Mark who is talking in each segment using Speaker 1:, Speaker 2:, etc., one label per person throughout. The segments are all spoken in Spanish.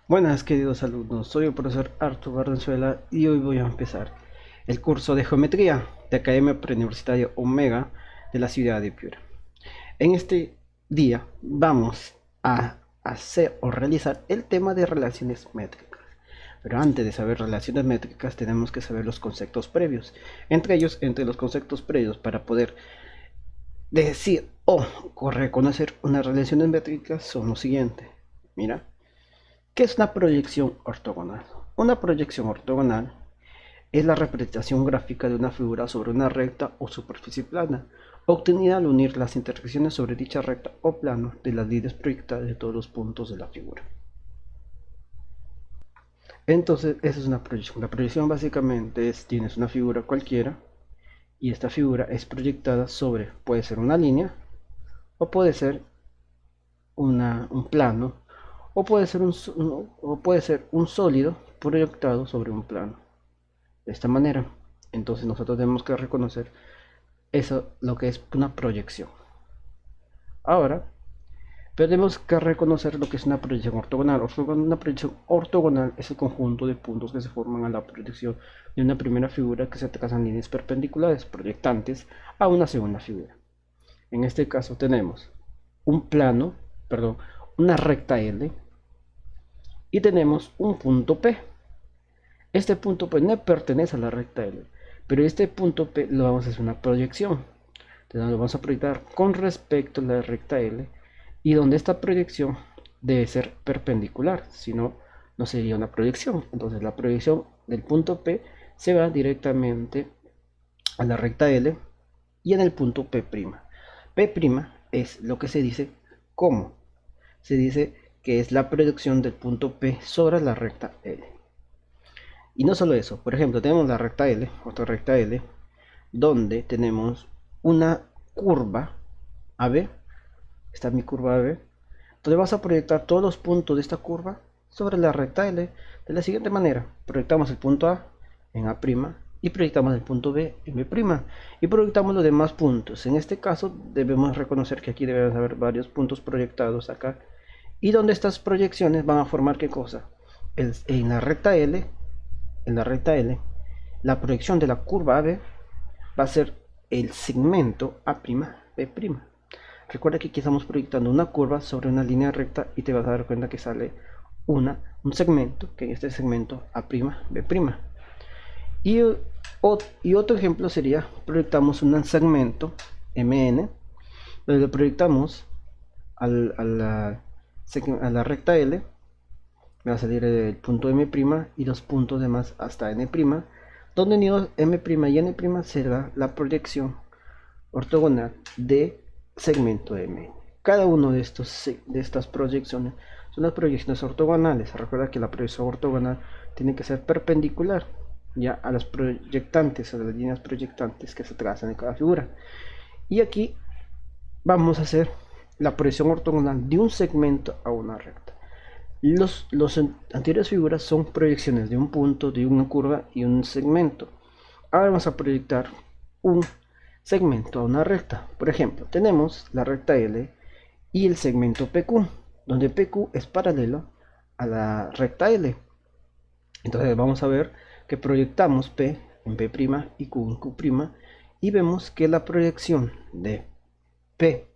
Speaker 1: Buenas queridos alumnos, soy el profesor Arturo Valenzuela y hoy voy a empezar el curso de Geometría de Academia Preuniversitaria Omega de la ciudad de Piura. En este día vamos a hacer o realizar el tema de relaciones métricas. Pero antes de saber relaciones métricas tenemos que saber los conceptos previos. Entre los conceptos previos para poder decir o reconocer unas relaciones métricas son los siguientes. Mira. ¿Qué es una proyección ortogonal? Una proyección ortogonal es la representación gráfica de una figura sobre una recta o superficie plana, obtenida al unir las intersecciones sobre dicha recta o plano de las líneas proyectadas de todos los puntos de la figura. Entonces, esa es una proyección. La proyección básicamente es, tienes una figura cualquiera y esta figura es proyectada sobre, puede ser una línea o puede ser un plano o puede ser un sólido proyectado sobre un plano. De esta manera, entonces nosotros tenemos que reconocer eso, lo que es una proyección. Ahora, tenemos que reconocer lo que es una proyección ortogonal. Una proyección ortogonal es el conjunto de puntos que se forman a la proyección de una primera figura que se trazan líneas perpendiculares proyectantes a una segunda figura. En este caso tenemos un plano, perdón, una recta L y tenemos un punto P. Este punto P no pertenece a la recta L, pero este punto P lo vamos a hacer una proyección. Entonces lo vamos a proyectar con respecto a la recta L y donde esta proyección debe ser perpendicular, si no, no sería una proyección. Entonces la proyección del punto P se va directamente a la recta L y en el punto P'. P' es lo que se dice como. Se dice que es la proyección del punto P sobre la recta L. Y no solo eso, por ejemplo, tenemos la recta L, otra recta L, donde tenemos una curva AB, esta es mi curva AB, entonces vas a proyectar todos los puntos de esta curva sobre la recta L de la siguiente manera. Proyectamos el punto A en A' y proyectamos el punto B en B' y proyectamos los demás puntos. En este caso debemos reconocer que aquí deben haber varios puntos proyectados acá y donde estas proyecciones van a formar ¿qué cosa? En la recta L, la proyección de la curva AB va a ser el segmento A'B'. Recuerda que aquí estamos proyectando una curva sobre una línea recta y te vas a dar cuenta que sale un segmento, que en este segmento A'B'. Y otro ejemplo sería, proyectamos un segmento MN, donde lo proyectamos a la recta L, me va a salir el punto M' y los puntos demás hasta N', donde unidos M' y N' será la proyección ortogonal de segmento M. Cada uno de estas proyecciones son las proyecciones ortogonales. Recuerda que la proyección ortogonal tiene que ser perpendicular ya a las proyectantes, a las líneas proyectantes que se trazan en cada figura. Y aquí vamos a hacer la proyección ortogonal de un segmento a una recta. Los anteriores figuras son proyecciones de un punto, de una curva y un segmento. Ahora vamos a proyectar un segmento a una recta. Por ejemplo, tenemos la recta L y el segmento PQ, donde PQ es paralelo a la recta L. Entonces vamos a ver que proyectamos P en P' y Q en Q' y vemos que la proyección de P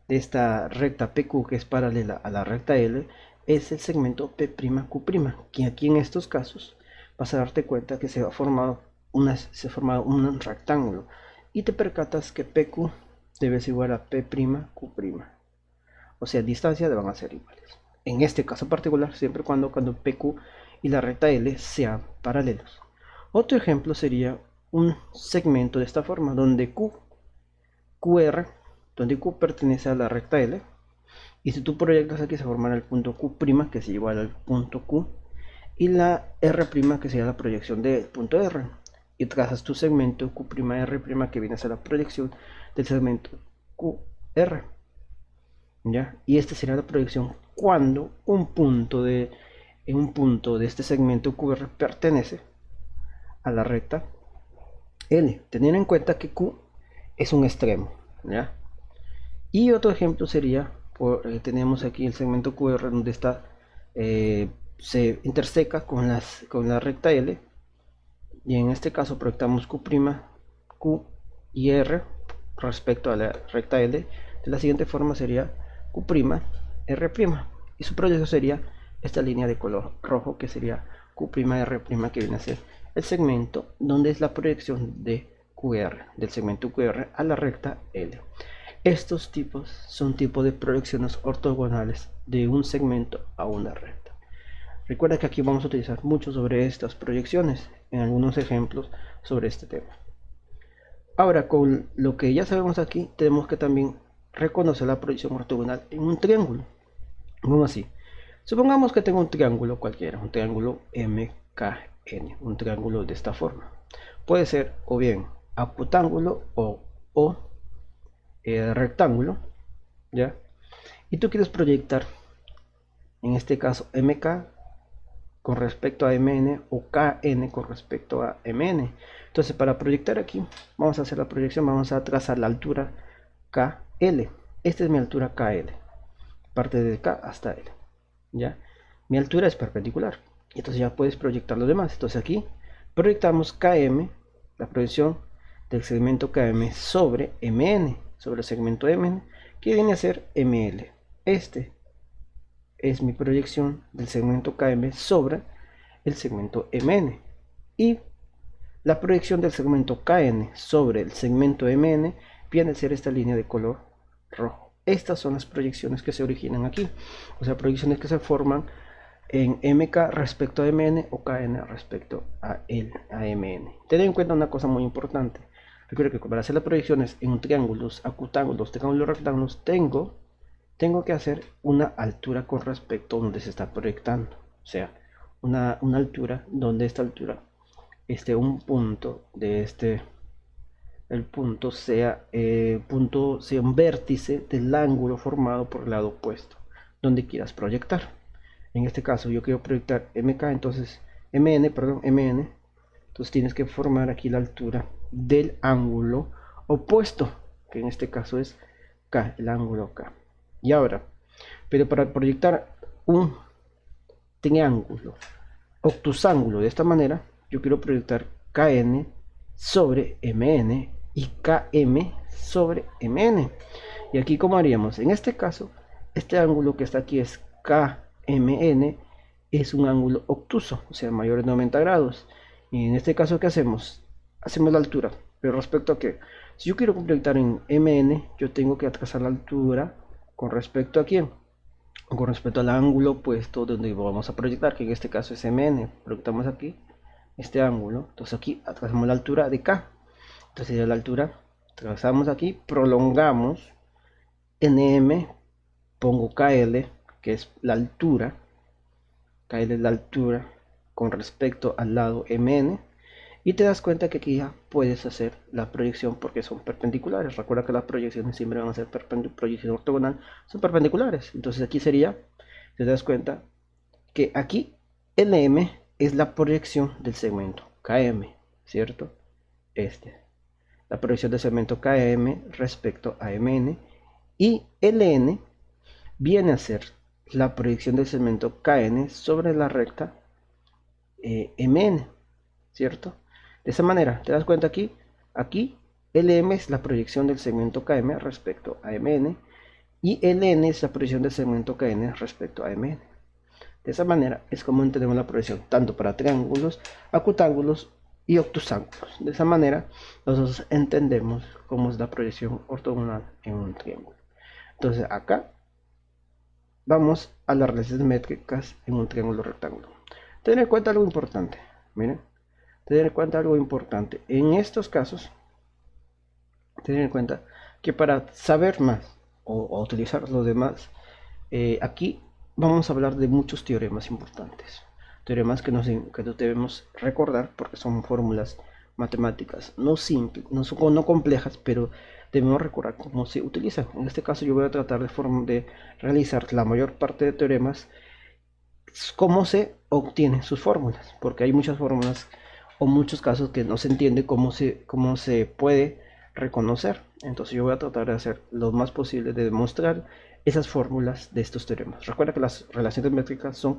Speaker 1: de esta recta PQ que es paralela a la recta L es el segmento P'Q', que aquí en estos casos vas a darte cuenta que se ha formado un rectángulo y te percatas que PQ debe ser igual a P'Q', o sea, distancia van a ser iguales. En este caso particular, siempre cuando PQ y la recta L sean paralelos. Otro ejemplo sería un segmento de esta forma, donde donde Q pertenece a la recta L, y si tú proyectas aquí se formará el punto Q', que es igual al punto Q, y la R', que sería la proyección del punto R, y trazas tu segmento Q'R', que viene a ser la proyección del segmento QR, ¿ya? Y esta sería la proyección cuando un punto de este segmento QR pertenece a la recta L, teniendo en cuenta que Q es un extremo, ¿ya? Y otro ejemplo sería, tenemos aquí el segmento QR donde está se interseca con la recta L, y en este caso proyectamos Q', Q y R respecto a la recta L. De la siguiente forma sería Q', R', y su proyección sería esta línea de color rojo, que sería Q', R', que viene a ser el segmento donde es la proyección de QR, del segmento QR a la recta L. Estos tipos son tipos de proyecciones ortogonales de un segmento a una recta. Recuerda que aquí vamos a utilizar mucho sobre estas proyecciones en algunos ejemplos sobre este tema. Ahora, con lo que ya sabemos aquí, tenemos que también reconocer la proyección ortogonal en un triángulo. ¿Cómo así? Supongamos que tengo un triángulo cualquiera, un triángulo MKN, un triángulo de esta forma. Puede ser o bien acutángulo o rectángulo, ¿ya? Y tú quieres proyectar, en este caso, MK con respecto a MN o KN con respecto a MN. Entonces, para proyectar aquí, vamos a hacer la proyección, vamos a trazar la altura KL. Esta es mi altura KL, parte de K hasta L, ¿ya? Mi altura es perpendicular, entonces ya puedes proyectar lo demás. Entonces aquí proyectamos KM, la proyección del segmento KM sobre MN, sobre el segmento MN, que viene a ser ML. Este es mi proyección del segmento KM sobre el segmento MN, y la proyección del segmento KN sobre el segmento MN viene a ser esta línea de color rojo. Estas son las proyecciones que se originan aquí, o sea, proyecciones que se forman en MK respecto a MN o KN respecto a MN. Ten en cuenta una cosa muy importante. Recuerda que para hacer las proyecciones en triángulos, acutángulos, triángulos, rectángulos, tengo que hacer una altura con respecto a donde se está proyectando. O sea, una altura donde esta altura esté un punto de el punto sea un vértice del ángulo formado por el lado opuesto donde quieras proyectar. En este caso yo quiero proyectar MK, entonces MN, entonces tienes que formar aquí la altura del ángulo opuesto, que en este caso es K, el ángulo K. Y ahora, pero para proyectar un triángulo octusángulo de esta manera, yo quiero proyectar KN sobre MN y KM sobre MN. Y aquí, ¿cómo haríamos? En este caso, este ángulo que está aquí es KMN, es un ángulo obtuso, o sea, mayor de 90 grados. Y en este caso, ¿qué hacemos? Hacemos la altura. Pero respecto a qué, si yo quiero proyectar en MN, yo tengo que trazar la altura con respecto a quién, con respecto al ángulo opuesto donde vamos a proyectar, que en este caso es MN. Proyectamos aquí este ángulo, entonces aquí trazamos la altura de K, entonces sería la altura, trazamos aquí, prolongamos NM, pongo KL, que es la altura, KL es la altura con respecto al lado MN, y te das cuenta que aquí ya puedes hacer la proyección porque son perpendiculares. Recuerda que las proyecciones siempre van a ser proyección ortogonal, son perpendiculares. Entonces aquí sería, te das cuenta que aquí LM es la proyección del segmento KM, ¿cierto? La proyección del segmento KM respecto a MN, y LN viene a ser la proyección del segmento KN sobre la recta MN, ¿cierto? De esa manera, te das cuenta aquí LM es la proyección del segmento KM respecto a MN, y LN es la proyección del segmento KN respecto a MN. De esa manera es como entendemos la proyección tanto para triángulos, acutángulos y obtusángulos. De esa manera nosotros entendemos cómo es la proyección ortogonal en un triángulo. Entonces acá vamos a las relaciones métricas en un triángulo rectángulo. Tener en cuenta algo importante, miren, tener en cuenta algo importante. En estos casos, tener en cuenta que para saber más o utilizar los demás, aquí vamos a hablar de muchos teoremas importantes. Teoremas que nos debemos recordar porque son fórmulas matemáticas no simples, no complejas, pero debemos recordar cómo se utilizan. En este caso yo voy a tratar de realizar la mayor parte de teoremas, cómo se obtienen sus fórmulas, porque hay muchas fórmulas o muchos casos que no se entiende cómo se puede reconocer. Entonces yo voy a tratar de hacer lo más posible de demostrar esas fórmulas de estos teoremas. Recuerda que las relaciones métricas son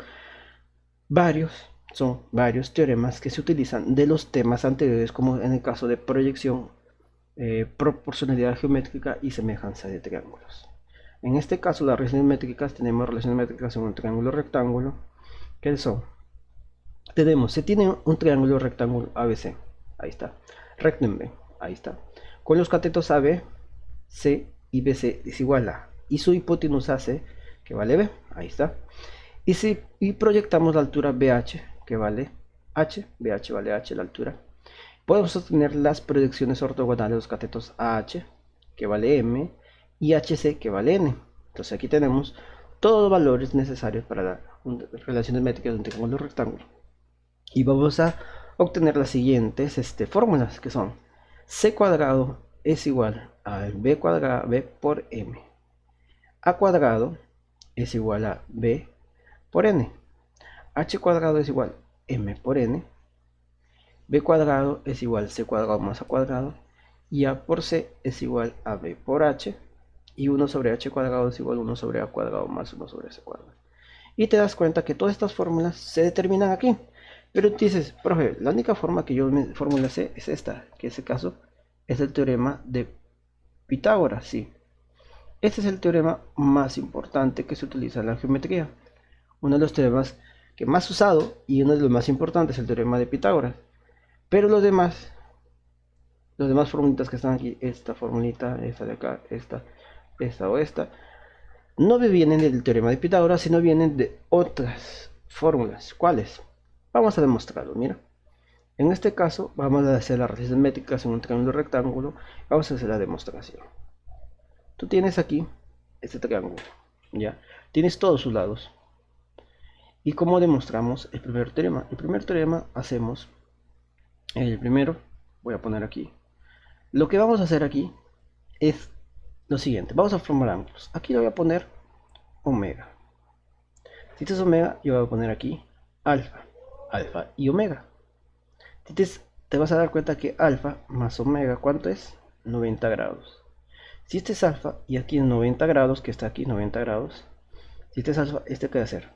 Speaker 1: son varios teoremas que se utilizan de los temas anteriores, como en el caso de proyección, proporcionalidad geométrica y semejanza de triángulos. En este caso, las relaciones métricas, tenemos relaciones métricas en un triángulo rectángulo, que son, se tiene un triángulo rectángulo ABC, ahí está, rectum B, ahí está, con los catetos AB, C y BC es igual a, y su hipotenusa C, que vale B, ahí está, y proyectamos la altura BH, que vale H, BH vale H la altura, podemos obtener las proyecciones ortogonales de los catetos AH, que vale M, y HC, que vale N. Entonces aquí tenemos todos los valores necesarios para las relaciones métricas de un triángulo rectángulo. Y vamos a obtener las siguientes fórmulas, que son C cuadrado es igual a B cuadrado B por M. A cuadrado es igual a B por N. H cuadrado es igual a M por N. B cuadrado es igual a C cuadrado más A cuadrado. Y A por C es igual a B por H. Y 1 sobre H cuadrado es igual a 1 sobre A cuadrado más 1 sobre C cuadrado. Y te das cuenta que todas estas fórmulas se determinan aquí. Pero dices, profe, la única forma que yo me formulase es esta, que en este caso es el teorema de Pitágoras, sí. Este es el teorema más importante que se utiliza en la geometría. Uno de los teoremas que más usado y uno de los más importantes es el teorema de Pitágoras. Pero los demás formulitas que están aquí, esta formulita, esta de acá, esta o esta, no vienen del teorema de Pitágoras, sino vienen de otras fórmulas. ¿Cuáles? Vamos a demostrarlo, mira. En este caso vamos a hacer las relaciones métricas en un triángulo rectángulo. Vamos a hacer la demostración. Tú tienes aquí este triángulo, ¿ya? Tienes todos sus lados. ¿Y cómo demostramos el primer teorema? El primer teorema hacemos, el primero, voy a poner aquí. Lo que vamos a hacer aquí es lo siguiente. Vamos a formar ángulos. Aquí le voy a poner omega. Si este es omega, yo voy a poner aquí alfa. Alfa y omega. Te vas a dar cuenta que alfa más omega, ¿cuánto es? 90 grados. Si este es alfa y aquí es 90 grados, que está aquí 90 grados, si este es alfa, este qué va a ser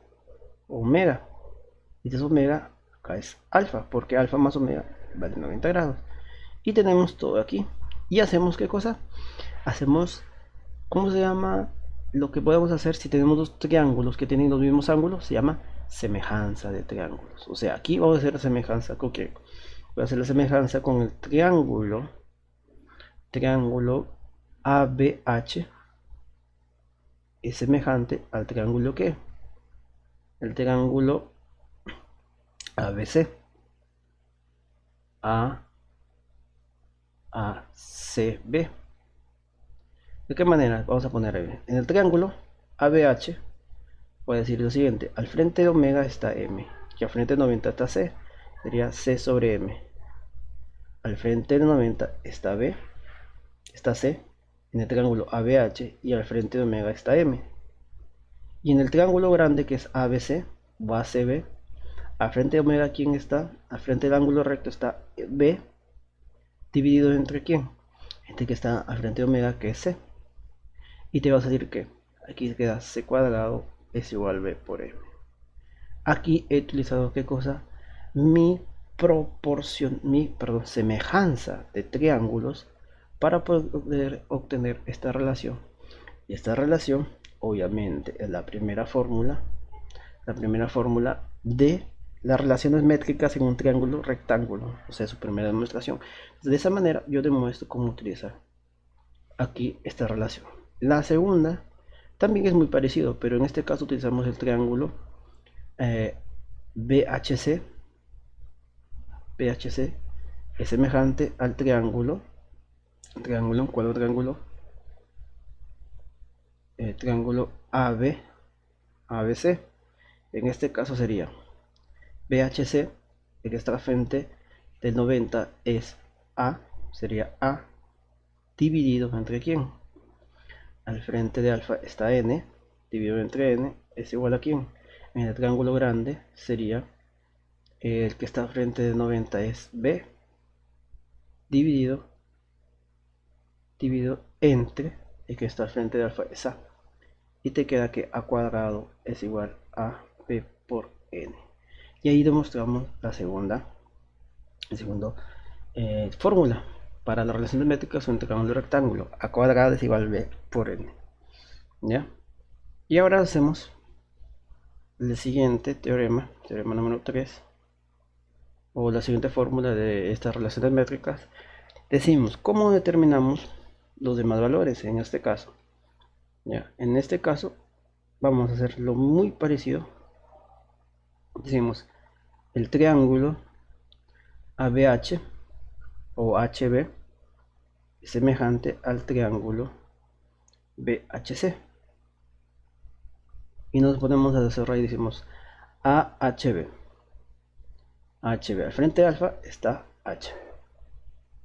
Speaker 1: omega. Si este es omega, acá es alfa, porque alfa más omega vale 90 grados. Y tenemos todo aquí. ¿Y hacemos qué cosa? Hacemos, ¿cómo se llama? Lo que podemos hacer si tenemos dos triángulos que tienen los mismos ángulos, se llama semejanza de triángulos. O sea, aquí vamos a hacer la semejanza con qué. Voy a hacer la semejanza con el triángulo ABH es semejante al triángulo que el triángulo ABC ACB. ¿De qué manera? Vamos a poner ahí. En el triángulo ABH voy a decir lo siguiente: al frente de omega está M, y al frente de 90 está C, sería C sobre M. Al frente de 90 está B, está C, en el triángulo ABH, y al frente de omega está M. Y en el triángulo grande que es ABC, va a CB, al frente de omega, ¿quién está? Al frente del ángulo recto está B, dividido entre ¿quién? Entre que está al frente de omega, que es C. Y te vas a decir que aquí queda C cuadrado es igual a B por M. Aquí he utilizado ¿qué cosa? Mi semejanza de triángulos para poder obtener esta relación. Y esta relación obviamente es la primera fórmula de las relaciones métricas en un triángulo rectángulo, o sea, su primera demostración. De esa manera yo demuestro cómo utilizar aquí esta relación. La segunda también es muy parecido, pero en este caso utilizamos el triángulo BHC. BHC es semejante al triángulo ABC. En este caso sería BHC, el que está al frente del 90 es A, sería A dividido entre ¿quién? Al frente de alfa está N, dividido entre N, es igual a ¿quién? En el triángulo grande sería el que está al frente de 90 es B, dividido entre el que está al frente de alfa es A. Y te queda que A cuadrado es igual a B por N. Y ahí demostramos la segunda fórmula. Para la relación de métricas, un triángulo rectángulo a cuadrado es igual a b por n. ¿Ya? Y ahora hacemos el siguiente teorema, teorema número 3, o la siguiente fórmula de estas relaciones métricas. Decimos cómo determinamos los demás valores en este caso. ¿Ya? En este caso vamos a hacerlo muy parecido. Decimos el triángulo ABH o HB es semejante al triángulo BHC. Y nos ponemos a desarrollar y decimos AHB. HB al frente de alfa está H.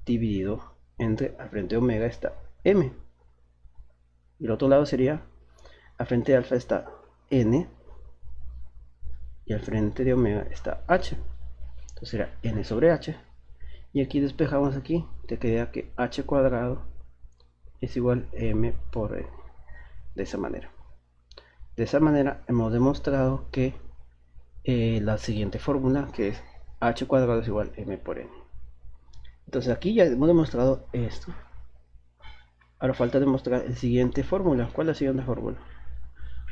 Speaker 1: Dividido entre al frente de omega está M. Y el otro lado sería al frente de alfa está N. Y al frente de omega está H. Entonces será N sobre H. Y aquí despejamos aquí. Te queda que H cuadrado es igual a M por N. De esa manera. De esa manera hemos demostrado que la siguiente fórmula, que es H cuadrado es igual a M por N. Entonces aquí ya hemos demostrado esto. Ahora falta demostrar la siguiente fórmula. ¿Cuál es la siguiente fórmula?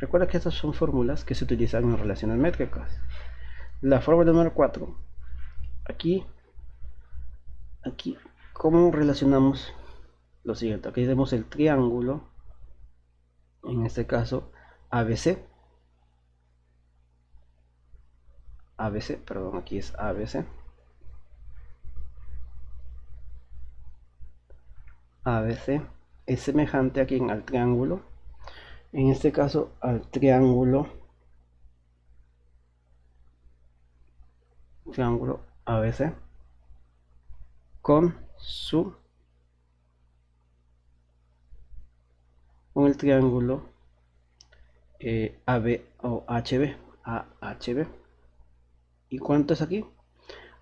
Speaker 1: Recuerda que estas son fórmulas que se utilizan en relaciones métricas. La fórmula número 4. Aquí, ¿cómo relacionamos lo siguiente? Aquí tenemos el triángulo, en este caso ABC. Perdón, aquí es ABC. ABC es semejante aquí al triángulo, en este caso al triángulo ABC con el triángulo AB o AHB. ¿Y cuánto es aquí?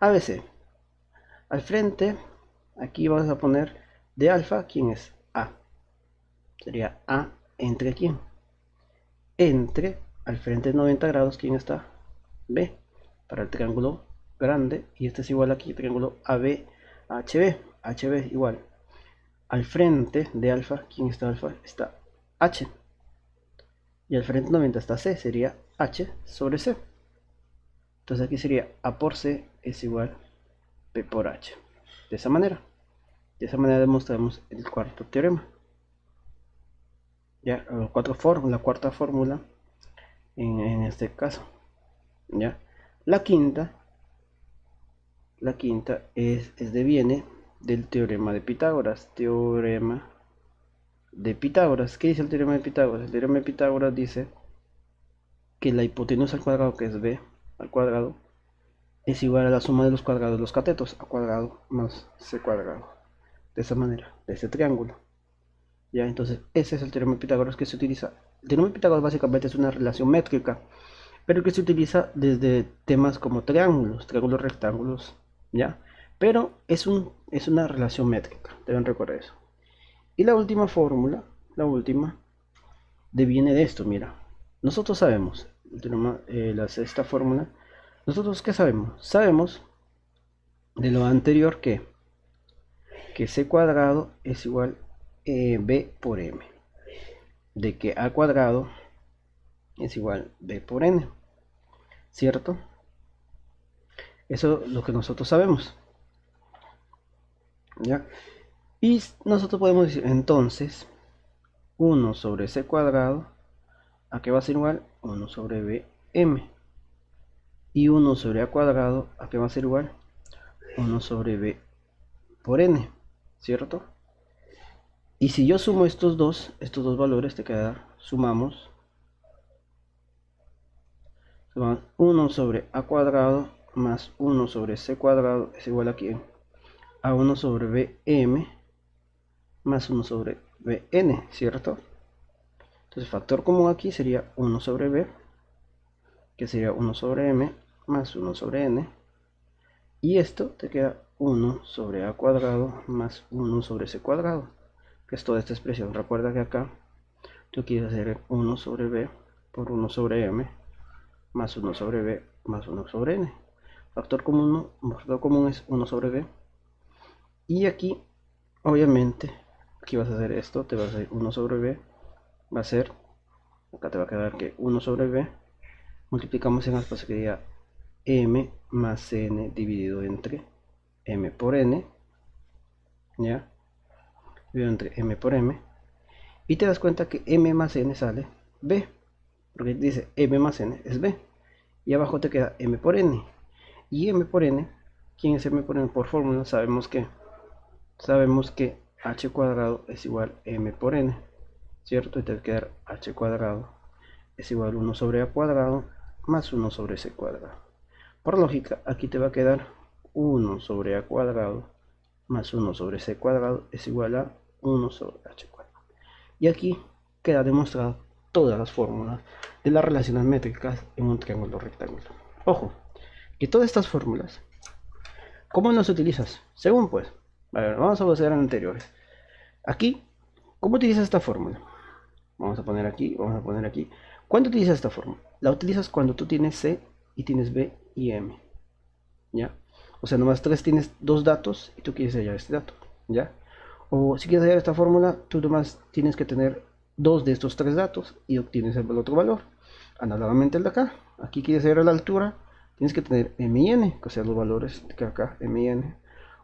Speaker 1: ABC. Al frente, aquí vamos a poner de alfa, ¿quién es? A. Sería A entre quién. Entre, al frente de 90 grados, ¿quién está? B. Para el triángulo grande. Y este es igual aquí, triángulo AB, HB. HB igual. Al frente de alfa, ¿quién está alfa? Está H. Y al frente 90 está C, sería H sobre C. Entonces aquí sería A por C es igual P por H. De esa manera demostramos el cuarto teorema. Ya, la cuarta fórmula en este caso. Ya, la quinta deviene del teorema de Pitágoras. Teorema de Pitágoras. ¿Qué dice el teorema de Pitágoras? El teorema de Pitágoras dice que la hipotenusa al cuadrado, que es b al cuadrado, es igual a la suma de los cuadrados de los catetos, a cuadrado más c cuadrado. De esa manera, de ese triángulo. Ya, entonces ese es el teorema de Pitágoras que se utiliza. El teorema de Pitágoras básicamente es una relación métrica, pero que se utiliza desde temas como triángulos, rectángulos, ya. Pero es una relación métrica, deben recordar eso. Y la última fórmula, deviene de esto, mira. Nosotros sabemos, la sexta fórmula, ¿nosotros qué sabemos? Sabemos de lo anterior que c cuadrado es igual a b por m. De que a cuadrado es igual a b por n. ¿Cierto? Eso es lo que nosotros sabemos. ¿Ya? Y nosotros podemos decir entonces 1 sobre c cuadrado, ¿a qué va a ser igual? 1 sobre bm. Y 1 sobre a cuadrado, ¿a qué va a ser igual? 1 sobre b por n, ¿cierto? Y si yo sumo estos dos valores, te queda, sumamos 1 sobre a cuadrado más 1 sobre c cuadrado es igual a ¿quién? A 1 sobre bm más 1 sobre bn, ¿cierto? Entonces factor común aquí sería 1 sobre b, que sería 1 sobre m más 1 sobre n. Y esto te queda 1 sobre a cuadrado más 1 sobre c cuadrado, que es toda esta expresión. Recuerda que acá tú quieres hacer 1 sobre b por 1 sobre m más 1 sobre b más 1 sobre n. Factor común es 1 sobre b. Y aquí, obviamente, aquí vas a hacer esto, te vas a hacer 1 sobre b, va a ser, acá te va a quedar que 1 sobre b, multiplicamos en aspas, sería m más n dividido entre m por n, ya, dividido entre m por m, y te das cuenta que m más n sale b, porque dice m más n es b, y abajo te queda m por n, y m por n, ¿quién es m por n? Por fórmula sabemos que h cuadrado es igual a m por n, ¿cierto? Y te va a quedar h cuadrado es igual a 1 sobre a cuadrado más 1 sobre c cuadrado. Por lógica, aquí te va a quedar 1 sobre a cuadrado más 1 sobre c cuadrado es igual a 1 sobre h cuadrado. Y aquí queda demostrado todas las fórmulas de las relaciones métricas en un triángulo rectangular. Ojo, que todas estas fórmulas, ¿cómo las utilizas? Según pues, a ver, vamos a hacer anteriores. Aquí, ¿cómo utilizas esta fórmula? Vamos a poner aquí, vamos a poner aquí. ¿Cuándo utilizas esta fórmula? La utilizas cuando tú tienes C y tienes B y M, ¿ya? O sea, nomás tienes dos datos y tú quieres hallar este dato, ¿ya? O si quieres hallar esta fórmula, tú nomás tienes que tener dos de estos tres datos y obtienes el otro valor. Análogamente el de acá, aquí quieres hallar la altura, tienes que tener M y N, o sea, los valores que acá, M y N.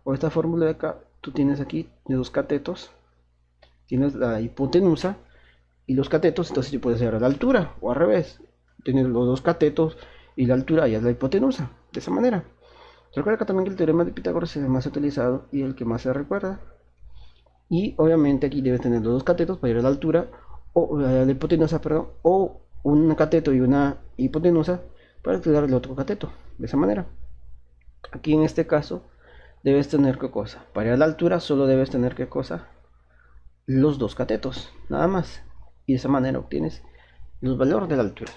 Speaker 1: O esta fórmula de acá, tú tienes aquí de dos catetos, tienes la hipotenusa y los catetos, entonces tú puedes hallar la altura, o al revés, tienes los dos catetos y la altura y es la hipotenusa, de esa manera. Recuerda que también el teorema de Pitágoras es el más utilizado y el que más se recuerda. Y obviamente aquí debes tener los dos catetos para ir a la altura, o la hipotenusa, perdón, o un cateto y una hipotenusa para estudiar el otro cateto, de esa manera. Aquí en este caso debes tener qué cosa, para ir a la altura solo debes tener qué cosa, los dos catetos, nada más. Y de esa manera obtienes los valores de la altura.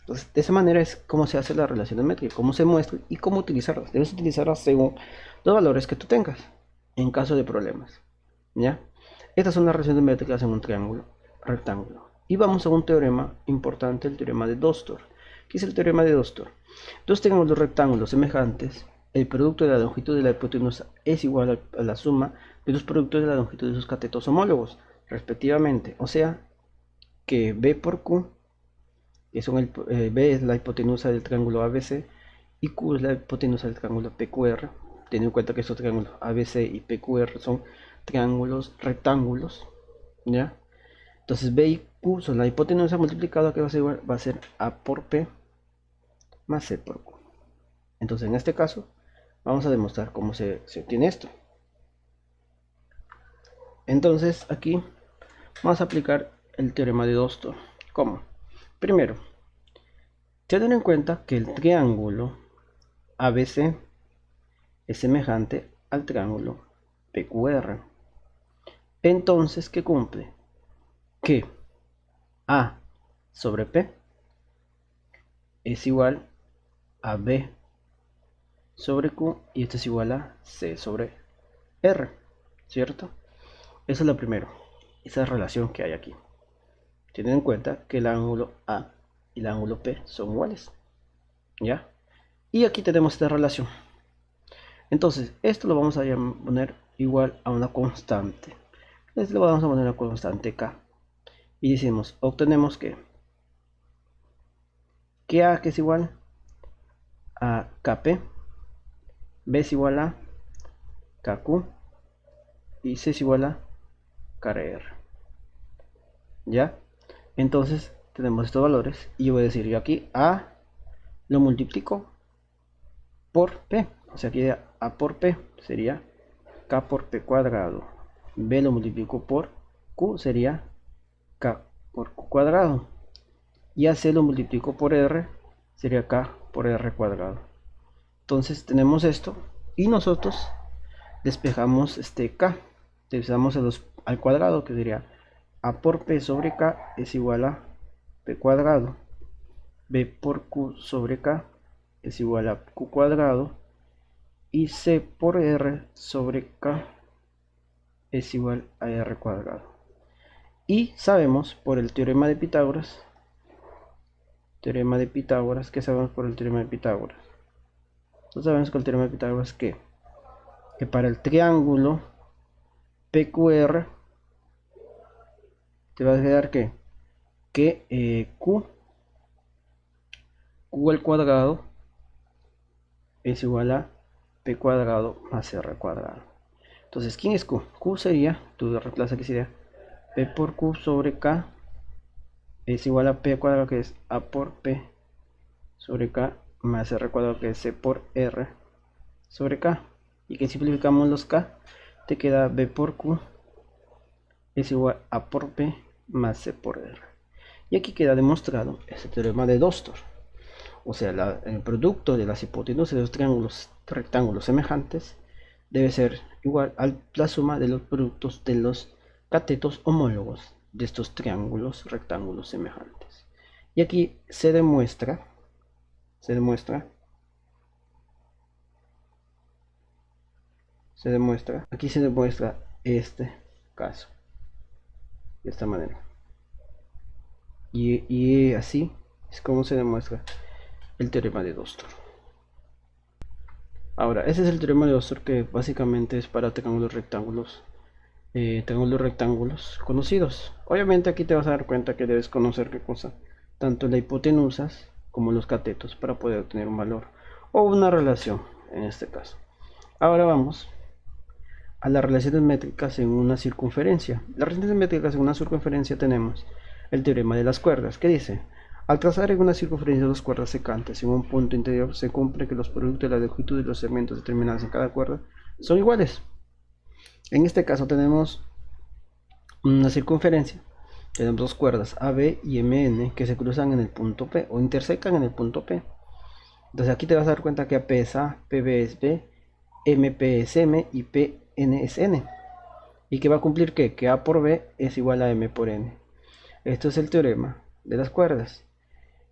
Speaker 1: Entonces, de esa manera es como se hace la relación métrica, cómo se muestra y cómo utilizarlas. Debes utilizarlas según los valores que tú tengas en caso de problemas, ¿ya? Estas son las relaciones métricas en un triángulo rectángulo. Y vamos a un teorema importante, el teorema de Dostor. ¿Qué es el teorema de Dostor? Dos triángulos rectángulos semejantes, el producto de la longitud de la hipotenusa es igual a la suma de los productos de la longitud de sus catetos homólogos, respectivamente. O sea, que B por Q, que son B es la hipotenusa del triángulo ABC y Q es la hipotenusa del triángulo PQR. Teniendo en cuenta que estos triángulos ABC y PQR son triángulos rectángulos, ¿ya? Entonces B y Q son la hipotenusa multiplicada, que va a ser A por P más C por Q. Entonces en este caso vamos a demostrar cómo se obtiene esto. Entonces aquí vamos a aplicar el teorema de Dostor. ¿Cómo? Primero, tener en cuenta que el triángulo ABC es semejante al triángulo PQR. Entonces, ¿qué cumple? Que A sobre P es igual a B sobre Q y esto es igual a C sobre R, ¿cierto? Eso es lo primero, esa relación que hay aquí. Tienen en cuenta que el ángulo A y el ángulo P son iguales, ¿ya? Y aquí tenemos esta relación. Entonces, esto lo vamos a poner igual a una constante. Esto lo vamos a poner a una constante K. Y decimos, obtenemos que A que es igual a KP, B es igual a KQ y C es igual a KR. ¿Ya? Entonces, tenemos estos valores y yo voy a decir, yo aquí A lo multiplico por P. O sea, aquí A por P sería K por P cuadrado. B lo multiplico por Q, sería K por Q cuadrado. Y a C lo multiplico por R, sería K por R cuadrado. Entonces tenemos esto y nosotros despejamos este K. Despejamos al cuadrado, que sería A por P sobre K es igual a P cuadrado. B por Q sobre K es igual a Q cuadrado. Y C por R sobre K es igual a R cuadrado. Y sabemos por el teorema de Pitágoras Teorema de Pitágoras. ¿Qué sabemos por el teorema de Pitágoras? Nosotros sabemos que el teorema de Pitágoras es que para el triángulo PQR te va a quedar que Q al cuadrado es igual a P cuadrado más R cuadrado. Entonces, ¿quién es Q? Q sería, tú reemplaza que sería P por Q sobre K es igual a P cuadrado, que es A por P sobre K más R cuadrado, que es C por R sobre K. Y que simplificamos los K, te queda B por Q es igual a por P más C por R. Y aquí queda demostrado este teorema de Dostor. O sea, el producto de las hipotenusas de los triángulos rectángulos semejantes debe ser igual a la suma de los productos de los catetos homólogos de estos triángulos rectángulos semejantes. Y aquí se demuestra aquí se demuestra este caso de esta manera. Y así es como se demuestra el teorema de Dostor. Ahora, ese es el teorema de Dostor, que básicamente es para triángulos rectángulos conocidos. Obviamente aquí te vas a dar cuenta que debes conocer qué cosa, tanto la hipotenusas como los catetos, para poder obtener un valor o una relación en este caso. Ahora vamos a las relaciones métricas en una circunferencia. Las relaciones métricas en una circunferencia tenemos el teorema de las cuerdas, que dice: al trazar en una circunferencia dos cuerdas secantes en un punto interior, se cumple que los productos de la longitud de los segmentos determinados en cada cuerda son iguales. En este caso tenemos una circunferencia, tenemos dos cuerdas AB y MN que se cruzan en el punto P o intersecan en el punto P. Entonces aquí te vas a dar cuenta que AP es A, PB es B, MP es M y PN es N. ¿Y que va a cumplir qué? Que A por B es igual a M por N. Esto es el teorema de las cuerdas.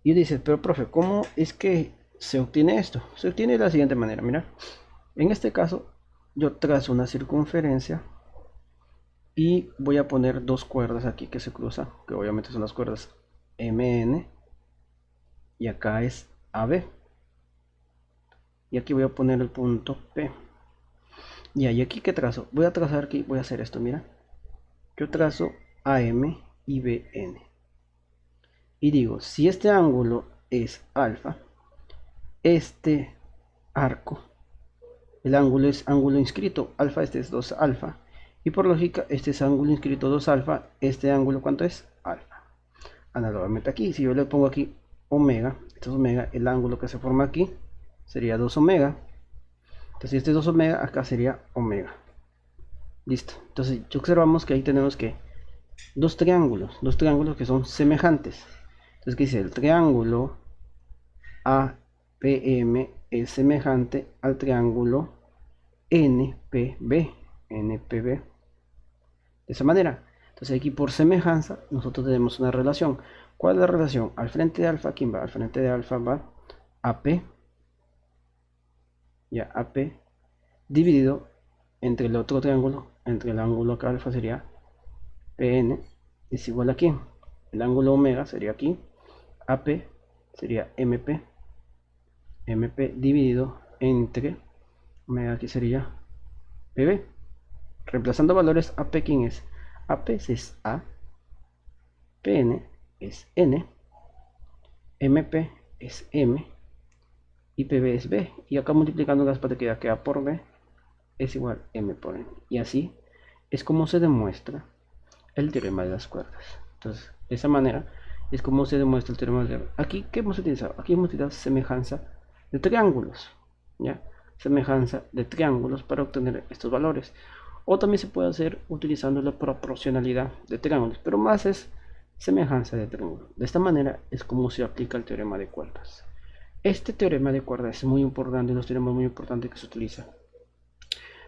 Speaker 1: Y dices, pero profe, ¿cómo es que se obtiene esto? Se obtiene de la siguiente manera, mira. En este caso, yo trazo una circunferencia y voy a poner dos cuerdas aquí que se cruzan, que obviamente son las cuerdas MN, y acá es AB. Y aquí voy a poner el punto P. Y aquí que trazo, voy a trazar aquí, voy a hacer esto, mira. Yo trazo AM y BN. Y digo, si este ángulo es alfa, este arco, el ángulo es ángulo inscrito alfa, este es 2 alfa, y por lógica este es ángulo inscrito 2 alfa, este ángulo ¿cuánto es? Alfa. Análogamente aquí, si yo le pongo aquí omega, esto es omega, el ángulo que se forma aquí sería 2 omega. Entonces si este es 2 omega, acá sería omega. Listo. Entonces observamos que ahí tenemos que dos triángulos que son semejantes. Entonces, ¿qué dice? El triángulo APM es semejante al triángulo NPB. De esa manera. Entonces, aquí por semejanza, nosotros tenemos una relación. ¿Cuál es la relación? Al frente de alfa, ¿quién va? Al frente de alfa va AP. Ya, AP dividido entre el otro triángulo, entre el ángulo acá alfa sería PN, es igual a quién? El ángulo omega sería aquí. AP sería MP dividido entre omega, aquí sería PB. Reemplazando valores, AP ¿quién es? AP es A, PN es N, MP es M y PB es B. Y acá multiplicando las partes queda que A por B es igual a M por N. Y así es como se demuestra el teorema de las cuerdas. Entonces, de esa manera es como se demuestra el teorema de las cuerdas. Aquí, ¿qué hemos utilizado? Aquí hemos utilizado semejanza de triángulos, ¿ya? Semejanza de triángulos para obtener estos valores. O también se puede hacer utilizando la proporcionalidad de triángulos, pero más es semejanza de triángulos. De esta manera es como se aplica el teorema de cuerdas. Este teorema de cuerdas es muy importante, unos teoremas muy importantes que se utiliza.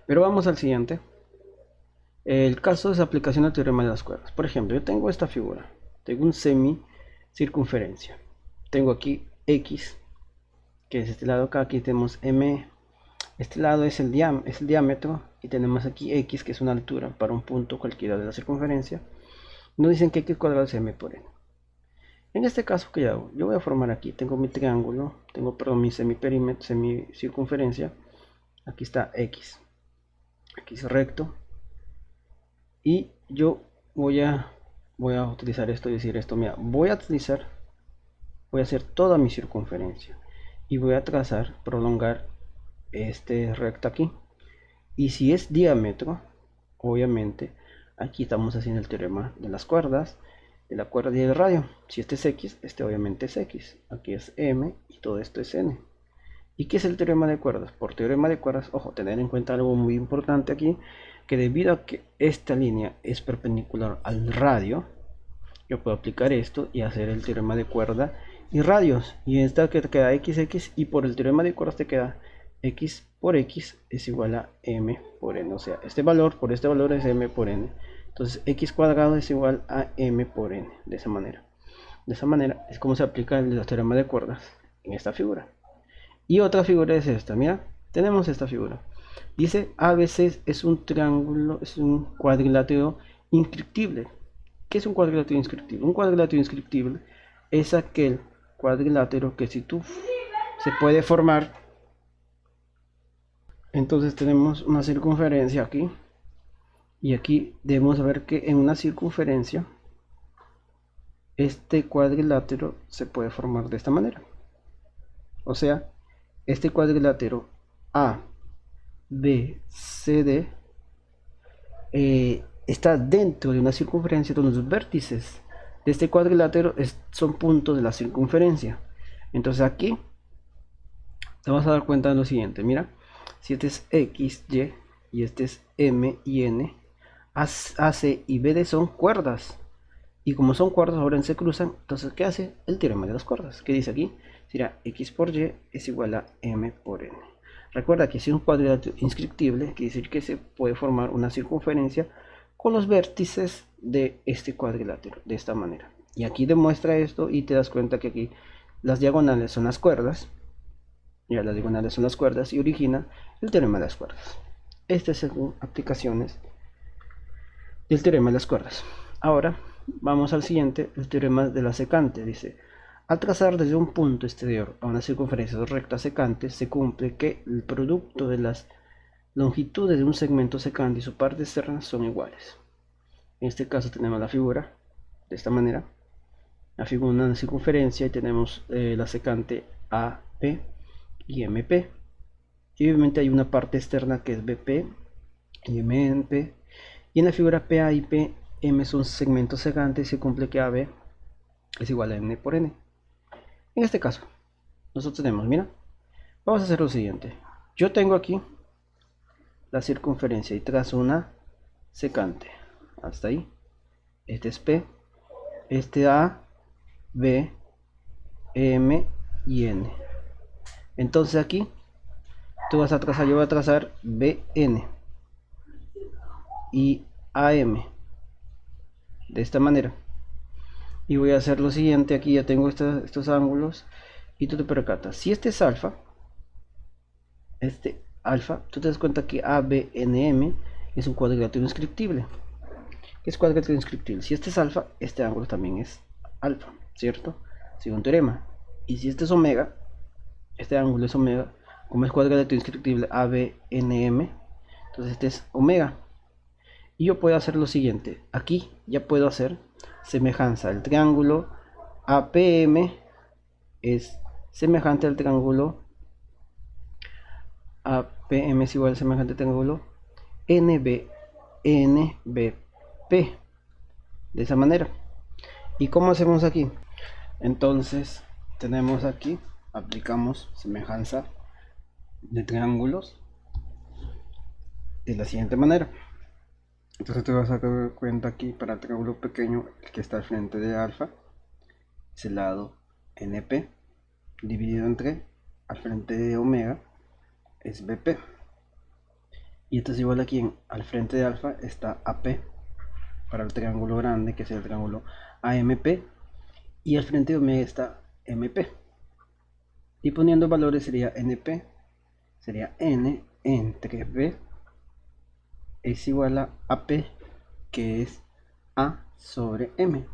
Speaker 1: Pero vamos al siguiente. El caso es aplicación del teorema de las cuerdas. Por ejemplo, yo tengo esta figura. Tengo un semicircunferencia. Tengo aquí X, que es este lado acá. Aquí tenemos M. Este lado es el diámetro. Y tenemos aquí X, que es una altura para un punto cualquiera de la circunferencia. Nos dicen que X cuadrado es M por N. En este caso, ¿qué hago? Yo voy a formar aquí, tengo mi triángulo, tengo, perdón, mi semiperímetro, semicircunferencia. Aquí está X recto. Y yo voy a utilizar esto y decir esto, mira, voy a hacer toda mi circunferencia. Y voy a trazar, prolongar este recto aquí. Y si es diámetro, obviamente, aquí estamos haciendo el teorema de las cuerdas, de la cuerda y del radio. Si este es X, este obviamente es X. Aquí es M y todo esto es N. ¿Y qué es el teorema de cuerdas? Por teorema de cuerdas, ojo, tener en cuenta algo muy importante aquí, que debido a que esta línea es perpendicular al radio, yo puedo aplicar esto y hacer el teorema de cuerda y radios. Y esta que te queda XX, y por el teorema de cuerdas te queda X por X es igual a M por N. O sea, este valor por este valor es M por N. Entonces X cuadrado es igual a M por N. De esa manera. De esa manera es como se aplica el teorema de cuerdas en esta figura. Y otra figura es esta, mira, tenemos esta figura. Dice ABC es un triángulo, es un cuadrilátero inscriptible. ¿Qué es un cuadrilátero inscriptible? Un cuadrilátero inscriptible es aquel cuadrilátero que si tú se puede formar. Entonces tenemos una circunferencia aquí. Y aquí debemos ver que en una circunferencia este cuadrilátero se puede formar de esta manera. O sea, este cuadrilátero A, B, C, D está dentro de una circunferencia donde los vértices de este cuadrilátero son puntos de la circunferencia. Entonces aquí te vas a dar cuenta de lo siguiente, mira, si este es X, y este es M y N, AC y BD son cuerdas. Y como son cuerdas, ahora se cruzan, entonces ¿qué hace? El teorema de las cuerdas. ¿Qué dice aquí? Será X por Y es igual a M por N. Recuerda que si es un cuadrilátero inscriptible, quiere decir que se puede formar una circunferencia con los vértices de este cuadrilátero, de esta manera. Y aquí demuestra esto y te das cuenta que aquí las diagonales son las cuerdas. Ya las diagonales son las cuerdas y origina el teorema de las cuerdas. Estas son aplicaciones del teorema de las cuerdas. Ahora vamos al siguiente, el teorema de la secante. Dice, al trazar desde un punto exterior a una circunferencia recta secante, se cumple que el producto de las longitudes de un segmento secante y su parte externa son iguales. En este caso tenemos la figura de esta manera. La figura de una circunferencia y tenemos la secante AP y MP. Y obviamente hay una parte externa que es BP y MNP. Y en la figura PA y PM son segmentos secantes y se cumple que AB es igual a N por N. En este caso, nosotros tenemos, mira, vamos a hacer lo siguiente. Yo tengo aquí la circunferencia y trazo una secante. Hasta ahí. Este es P, este A, B, M y N. Entonces aquí, tú vas a trazar, yo voy a trazar BN y AM de esta manera. Y voy a hacer lo siguiente, aquí ya tengo estos ángulos y tú te percatas, si este es alfa, tú te das cuenta que ABNM es un cuadrilátero inscriptible. ¿Qué es cuadrilátero inscriptible? Si este es alfa, este ángulo también es alfa, ¿cierto? Sigue un teorema. Y si este es omega, este ángulo es omega, como es cuadrilátero inscriptible ABNM, entonces este es omega. Y yo puedo hacer lo siguiente, aquí ya puedo hacer semejanza. El triángulo APM es semejante al triángulo APM es igual al semejante al triángulo NBP, de esa manera. ¿Y cómo hacemos aquí? Entonces tenemos aquí, aplicamos semejanza de triángulos de la siguiente manera. Entonces te vas a dar cuenta aquí para el triángulo pequeño, el que está al frente de alfa, es el lado NP, dividido entre al frente de omega, es BP. Y esto es igual a quien al frente de alfa está AP, para el triángulo grande, que es el triángulo AMP, y al frente de omega está MP. Y poniendo valores sería NP, sería N entre B es igual a AP, que es A sobre M.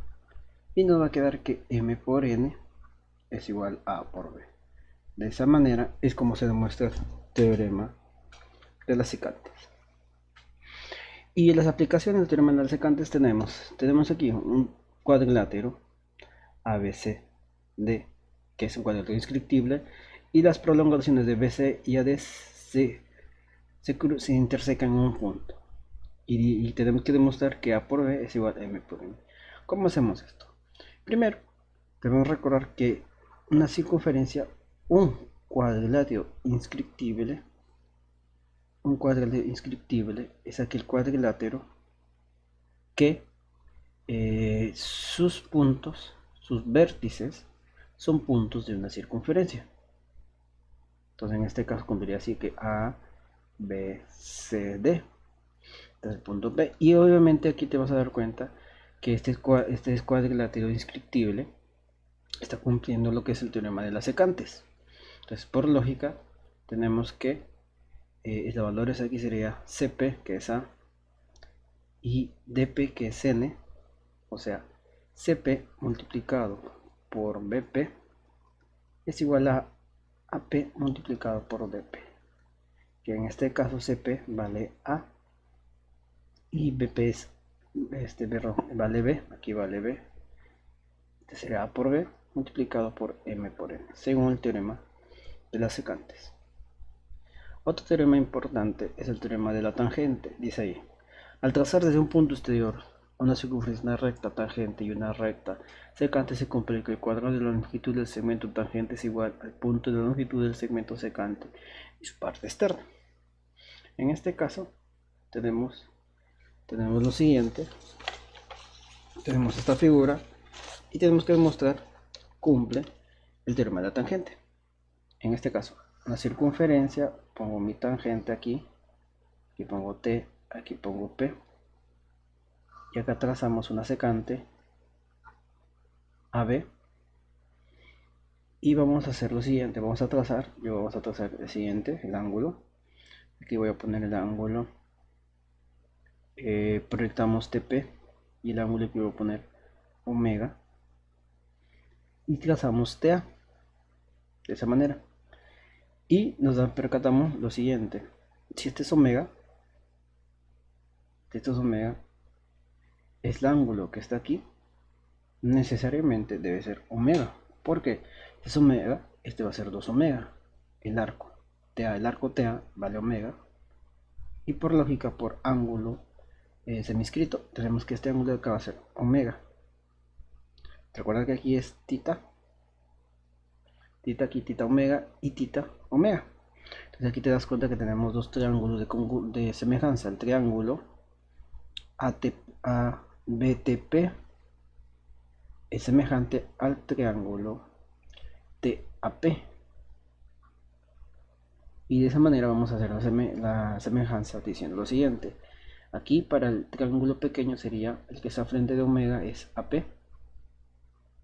Speaker 1: y nos va a quedar que m por n es igual a A por B. De esa manera es como se demuestra el teorema de las secantes. Y en las aplicaciones del teorema de las secantes tenemos aquí un cuadrilátero ABCD, que es un cuadrilátero inscriptible, y las prolongaciones de BC y AD se intersecan en un punto. Y tenemos que demostrar que A por B es igual a M por N. ¿Cómo hacemos esto? Primero, debemos recordar que una circunferencia, un cuadrilátero inscriptible es aquel cuadrilátero que sus puntos, sus vértices, son puntos de una circunferencia. Entonces en este caso cumpliría así que A, B, C, D. Entonces el punto B. Y obviamente aquí te vas a dar cuenta que este cuadrilátero inscriptible está cumpliendo lo que es el teorema de las secantes. Entonces por lógica tenemos que los valores aquí sería CP, que es A, y DP, que es N. O sea, CP multiplicado por BP es igual a AP multiplicado por DP, que en este caso CP vale A y BP es vale B, aquí vale B. Este sería A por B multiplicado por M por N, según el teorema de las secantes. Otro teorema importante es el teorema de la tangente. Dice ahí: al trazar desde un punto exterior una circunferencia, una recta tangente y una recta secante, se cumple que el cuadrado de la longitud del segmento tangente es igual al punto de la longitud del segmento secante y su parte externa. En este caso tenemos lo siguiente: tenemos esta figura y tenemos que demostrar cumple el teorema de la tangente. En este caso, una circunferencia, pongo mi tangente aquí pongo T, aquí pongo P, y acá trazamos una secante AB, y vamos a hacer lo siguiente: vamos a trazar el siguiente, el ángulo. Aquí voy a poner el ángulo, proyectamos TP y el ángulo que voy a poner omega, y trazamos TA de esa manera, y nos percatamos lo siguiente: si este es omega, es el ángulo que está aquí, necesariamente debe ser omega, porque si es omega, este va a ser 2 omega, el arco TA vale omega, y por lógica, por ángulo semiscrito, tenemos que este ángulo de acá va a ser omega. Recuerda que aquí es tita aquí, tita omega y tita omega. Entonces aquí te das cuenta que tenemos dos triángulos de semejanza: el triángulo ABTP es semejante al triángulo TAP, y de esa manera vamos a hacer la semejanza diciendo lo siguiente: aquí para el triángulo pequeño sería el que está al frente de omega es AP,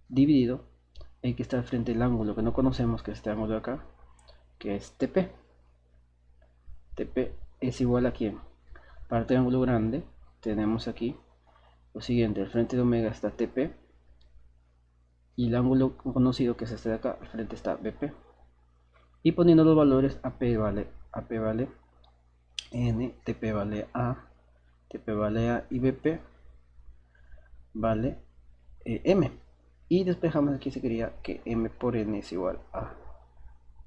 Speaker 1: dividido el que está al frente del ángulo que no conocemos, que es este ángulo de acá, que es TP. TP es igual a ¿quién? Para el triángulo grande tenemos aquí lo siguiente: al frente de omega está TP, y el ángulo conocido, que es este de acá, al frente está BP, y poniendo los valores: AP vale N, TP vale A, y BP vale M, y despejamos aquí, se quería que M por N es igual a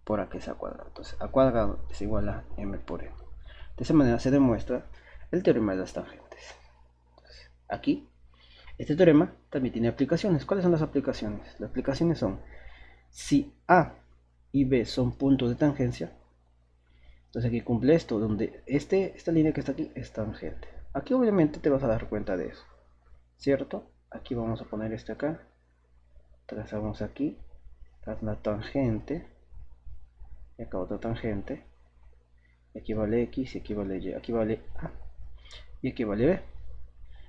Speaker 1: por A, que es A cuadrado. Entonces A cuadrado es igual a M por N. De esa manera se demuestra el teorema de las tangentes. Entonces, aquí este teorema también tiene aplicaciones. ¿Cuáles son las aplicaciones? Las aplicaciones son: si A y B son puntos de tangencia, entonces aquí cumple esto, donde esta línea que está aquí es tangente. Aquí obviamente te vas a dar cuenta de eso, ¿cierto? Aquí vamos a poner este acá, trazamos aquí la tangente, y acá otra tangente, y aquí vale X, y aquí vale Y, aquí vale A, y aquí vale B.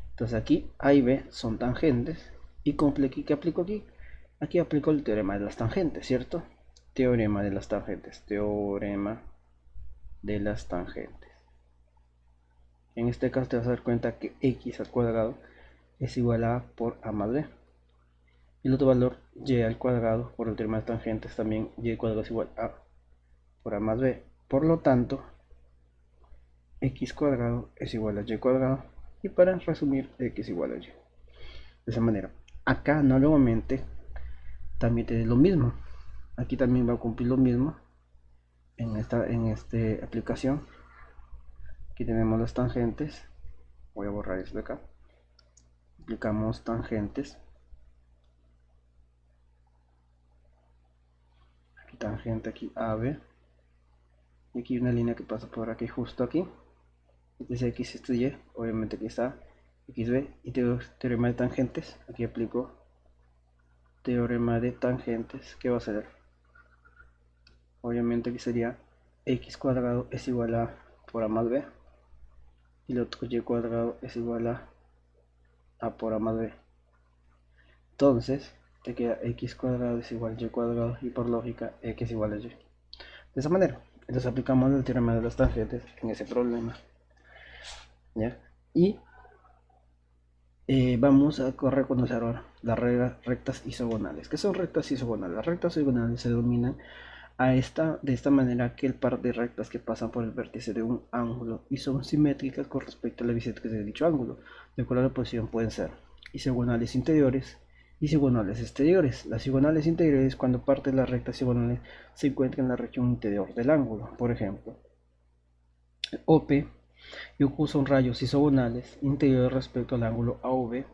Speaker 1: Entonces aquí A y B son tangentes, y cumple aquí. ¿Qué aplico aquí? Aquí aplico el teorema de las tangentes, ¿cierto? Teorema de las tangentes. En este caso te vas a dar cuenta que X al cuadrado es igual a por A más B. y el otro valor y al cuadrado por el teorema de tangentes, también y al cuadrado es igual a por a más b. Por lo tanto, x cuadrado es igual a y cuadrado, y para resumir, x igual a y. De esa manera, acá nuevamente también tiene lo mismo. Aquí también va a cumplir lo mismo en esta aplicación. Aquí tenemos las tangentes. Voy a borrar esto de acá. Aplicamos tangentes. Aquí tangente, aquí AB. Y aquí una línea que pasa por aquí, justo aquí. Dice x esto y, obviamente aquí está xb. Y teorema de tangentes. Aquí aplico teorema de tangentes. ¿Qué va a ser? Obviamente aquí sería x cuadrado es igual a por a más b. Y el otro y cuadrado es igual a por a más b. Entonces te queda x cuadrado es igual a y cuadrado, y por lógica x igual a y. De esa manera, entonces aplicamos el teorema de las tangentes en ese problema. ¿Ya? Y vamos a reconocer ahora las rectas isogonales. ¿Qué son rectas isogonales? Las rectas isogonales se denominan de esta manera que el par de rectas que pasan por el vértice de un ángulo y son simétricas con respecto a la bisectriz de dicho ángulo, de acuerdo a la posición, pueden ser isogonales interiores y isogonales exteriores. Las isogonales interiores cuando parte de las rectas isogonales se encuentran en la región interior del ángulo. Por ejemplo, OP y OQ son rayos isogonales interiores respecto al ángulo AOB.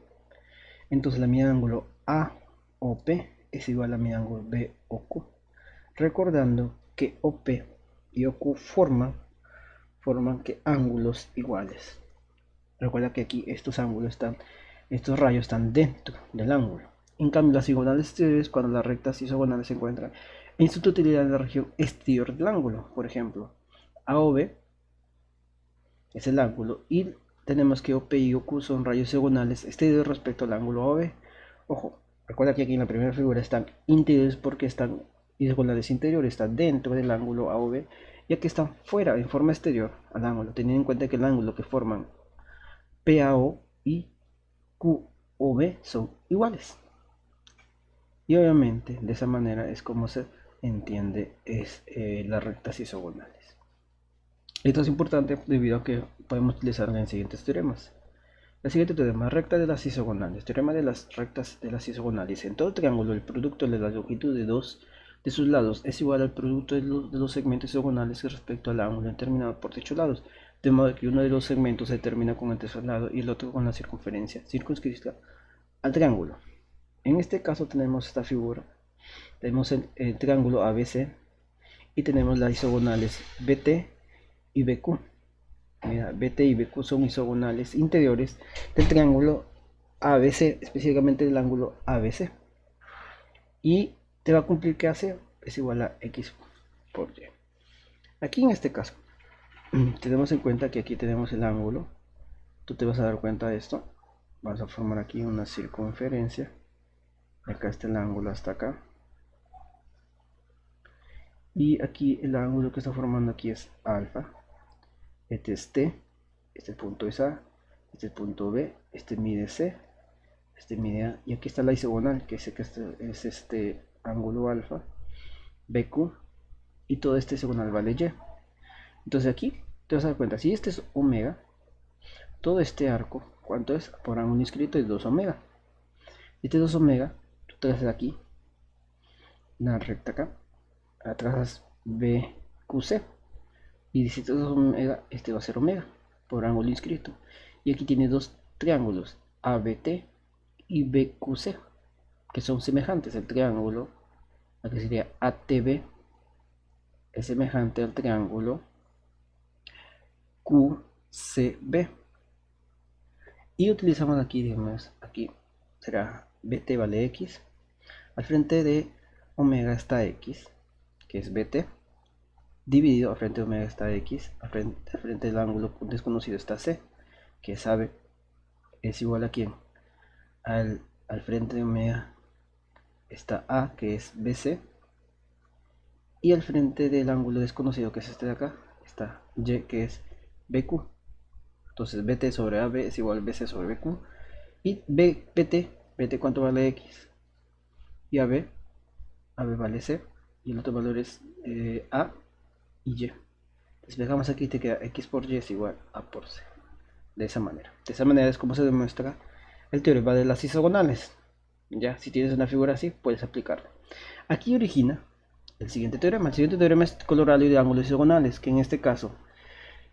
Speaker 1: Entonces la medida de ángulo AOP es igual a la medida de ángulo BOQ. Recordando que OP y OQ forman que ángulos iguales. Recuerda que aquí estos rayos están dentro del ángulo. En cambio, las isogonales exteriores, cuando las rectas isogonales se encuentran en su totalidad en la región exterior del ángulo. Por ejemplo, AOB es el ángulo y tenemos que OP y OQ son rayos isogonales exteriores respecto al ángulo AOB. Ojo, recuerda que aquí en la primera figura están interiores porque están isogonales interiores, están dentro del ángulo AOB, y aquí están fuera en forma exterior al ángulo, teniendo en cuenta que el ángulo que forman PAO y QOB son iguales. Y obviamente de esa manera es como se entiende las rectas isogonales. Esto es importante debido a que podemos utilizarlo en siguientes teoremas. El siguiente teorema, recta de las isogonales. Teorema de las rectas de las isogonales. En todo triángulo, el producto de la longitud de dos de sus lados es igual al producto de los segmentos isogonales respecto al ángulo determinado por dichos lados, de modo que uno de los segmentos se determina con el tercer lado y el otro con la circunferencia circunscrita al triángulo. En este caso tenemos esta figura. Tenemos el triángulo ABC y tenemos las isogonales BT y BQ. Mira, BT y BQ son isogonales interiores del triángulo ABC, específicamente del ángulo ABC. Y te va a cumplir que AC es igual a X por Y. Aquí en este caso, tenemos en cuenta que aquí tenemos el ángulo. Tú te vas a dar cuenta de esto. Vamos a formar aquí una circunferencia. Acá está el ángulo hasta acá. Y aquí el ángulo que está formando aquí es alfa. Este es T, este punto es A, este es punto B, este mide C, este mide A, y aquí está la isogonal, que es este ángulo alfa, BQ, y todo este isogonal vale Y. Entonces aquí te vas a dar cuenta, si este es omega, todo este arco, ¿cuánto es? Por ángulo inscrito es 2 omega. Este 2 omega, tú trazas aquí, una recta acá, trazas BQC. Y si este es omega, este va a ser omega por ángulo inscrito. Y aquí tiene dos triángulos, ABT y BQC, que son semejantes. El triángulo, aquí sería ATB, es semejante al triángulo QCB. Y utilizamos aquí, digamos, aquí será BT vale X. Al frente de omega está X, que es BT. Dividido, al frente de omega está X, al frente del ángulo desconocido está C, que sabe es igual a quién. Al frente de omega está A, que es BC, y al frente del ángulo desconocido, que es este de acá, está Y, que es BQ. Entonces BT sobre AB es igual a BC sobre BQ, y BT, ¿cuánto vale X? y AB vale C, y el otro valor es A y Y. Despejamos aquí, te queda X por Y es igual a por C. De esa manera. De esa manera es como se demuestra el teorema de las isogonales. Ya, si tienes una figura así, puedes aplicarlo. Aquí origina el siguiente teorema. El siguiente teorema es coloreado de ángulos isogonales, que en este caso,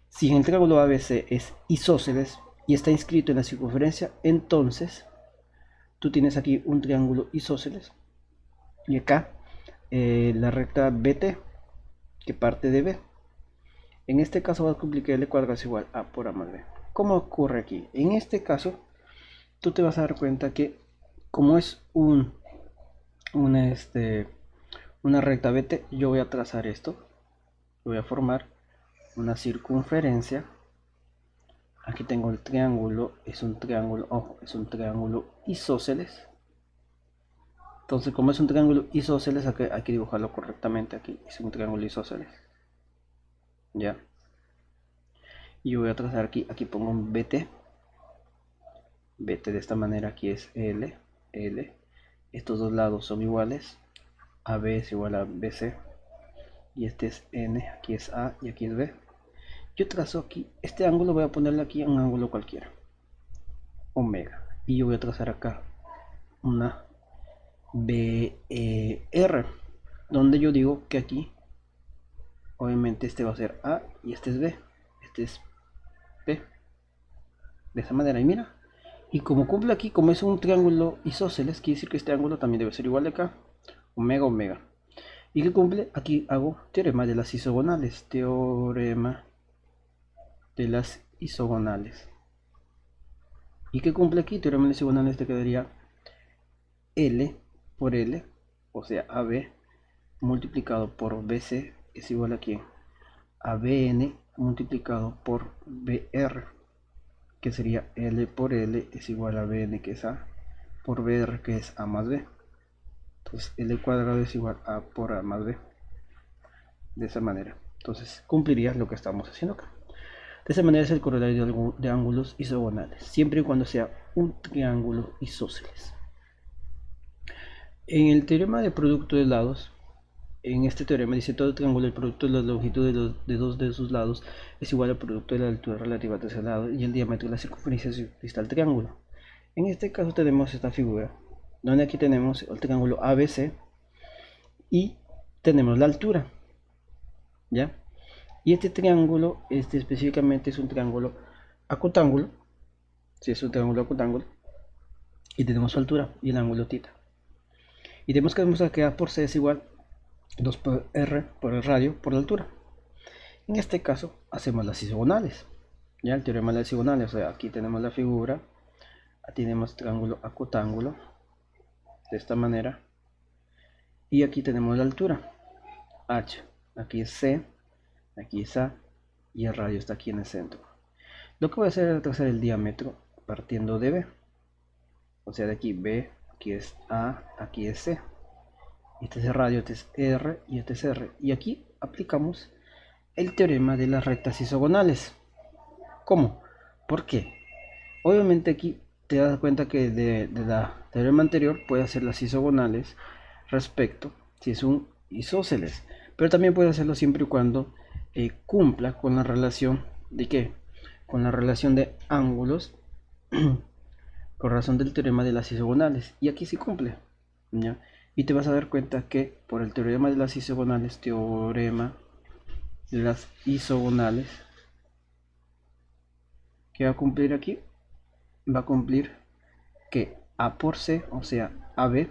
Speaker 1: si el triángulo ABC es isósceles y está inscrito en la circunferencia, entonces tú tienes aquí un triángulo isósceles y acá la recta BT que parte de B. En este caso va a cumplir que L cuadrado es igual a por A más B. ¿Cómo ocurre aquí? En este caso, tú te vas a dar cuenta que como es una recta BT, yo voy a trazar esto. Voy a formar una circunferencia. Aquí tengo el triángulo, es un triángulo, ojo, es un triángulo isósceles. Entonces, como es un triángulo isósceles, hay que dibujarlo correctamente. Aquí es un triángulo isósceles. Ya. Y yo voy a trazar aquí pongo un BT. BT de esta manera, aquí es L, L. Estos dos lados son iguales. AB es igual a BC. Y este es N, aquí es A y aquí es B. Yo trazo aquí, este ángulo voy a ponerle aquí un ángulo cualquiera. Omega. Y yo voy a trazar acá una BR. Donde yo digo que aquí, obviamente este va a ser A y este es B. Este es B. De esa manera, y mira. Y como cumple aquí, como es un triángulo isósceles, quiere decir que este ángulo también debe ser igual de acá. Omega, omega. Y que cumple, aquí hago teorema de las isogonales. Teorema de las isogonales. Y que cumple aquí, teorema de las isogonales, te quedaría L por L, o sea AB, multiplicado por BC es igual a quién? A BN multiplicado por BR, que sería L por L es igual a BN, que es A, por BR, que es A más B. Entonces L cuadrado es igual a por A más B. De esa manera. Entonces cumpliría lo que estamos haciendo acá. De esa manera es el corolario de ángulos isogonales, siempre y cuando sea un triángulo isósceles. En el teorema de producto de lados, en este teorema dice todo triángulo, el producto de la longitud de dos de sus lados es igual al producto de la altura relativa a tercer lado y el diámetro de la circunferencia está el triángulo. En este caso tenemos esta figura, donde aquí tenemos el triángulo ABC y tenemos la altura, ¿ya? Y este triángulo, específicamente es un triángulo acutángulo, si es un triángulo acutángulo, y tenemos su altura y el ángulo θ. Y tenemos que demostrar que A por C es igual 2 por R por el radio por la altura. En este caso hacemos las isogonales, ya el teorema de las isogonales, o sea, aquí tenemos la figura, aquí tenemos triángulo acutángulo, de esta manera, y aquí tenemos la altura, H, aquí es C, aquí es A, y el radio está aquí en el centro. Lo que voy a hacer es trazar el diámetro partiendo de B, o sea, de aquí B, aquí es A, aquí es C. Este es el radio, este es R y este es R. Y aquí aplicamos el teorema de las rectas isogonales. ¿Cómo? ¿Por qué? Obviamente aquí te das cuenta que de la teorema anterior puede hacer las isogonales respecto si es un isósceles. Pero también puede hacerlo siempre y cuando cumpla con la relación de ¿qué? Con la relación de ángulos con razón del teorema de las isogonales. Y aquí sí cumple, ¿ya? Y te vas a dar cuenta que por el teorema de las isogonales, ¿qué va a cumplir aquí? Va a cumplir que A por C, o sea, AB,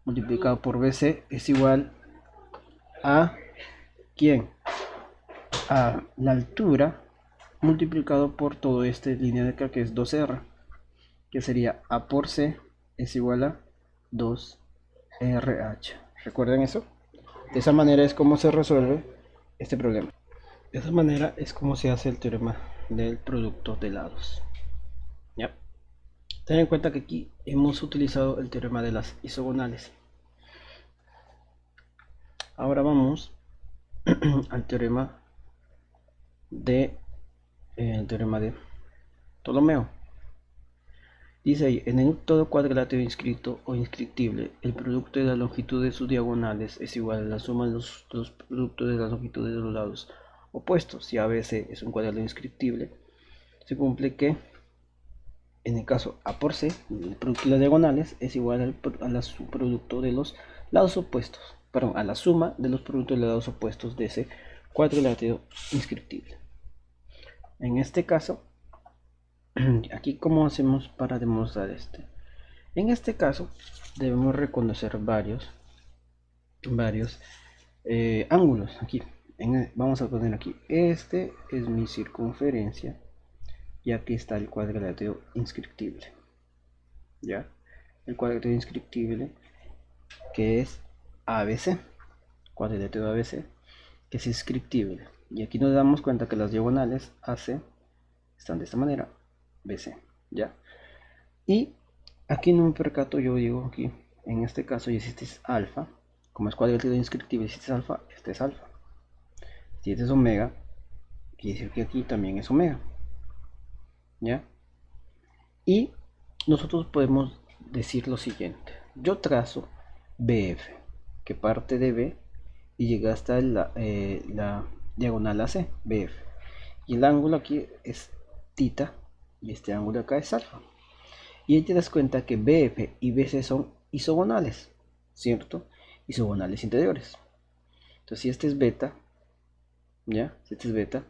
Speaker 1: multiplicado por BC es igual a ¿quién? A la altura multiplicado por todo este línea de acá que es 2R, que sería A por C es igual a 2RH. ¿Recuerdan eso? De esa manera es como se resuelve este problema. De esa manera es como se hace el teorema del producto de lados. ¿Ya? Ten en cuenta que aquí hemos utilizado el teorema de las isogonales. Ahora vamos al teorema de Ptolomeo. Dice ahí, en el todo cuadrilátero inscrito o inscriptible, el producto de la longitud de sus diagonales es igual a la suma de los productos de la longitud de los lados opuestos. Si ABC es un cuadrilátero inscriptible, se cumple que en el caso A por C, el producto de las diagonales es igual a la producto de los lados opuestos, perdón, a la suma de los productos de los lados opuestos de ese cuadrilátero inscriptible. En este caso, aquí cómo hacemos para demostrar este. En este caso debemos reconocer varios ángulos. Aquí vamos a poner aquí, este es mi circunferencia y aquí está el cuadrilátero inscriptible. Ya, el cuadrilátero inscriptible que es ABC, cuadrilátero ABC, que es inscriptible. Y aquí nos damos cuenta que las diagonales AC están de esta manera, BC, ¿ya? Y aquí no me percato, yo digo aquí, en este caso, y este es alfa, como es cuadrilátero inscriptible, este es alfa, este es alfa. Si este es omega, quiere decir que aquí también es omega, ¿ya? Y nosotros podemos decir lo siguiente, yo trazo BF, que parte de B y llega hasta la diagonal AC, BF. Y el ángulo aquí es θ y este ángulo acá es alfa. Y ahí te das cuenta que BF y BC son isogonales, ¿cierto? Isogonales interiores. Entonces si este es beta, ¿ya? Si este es beta,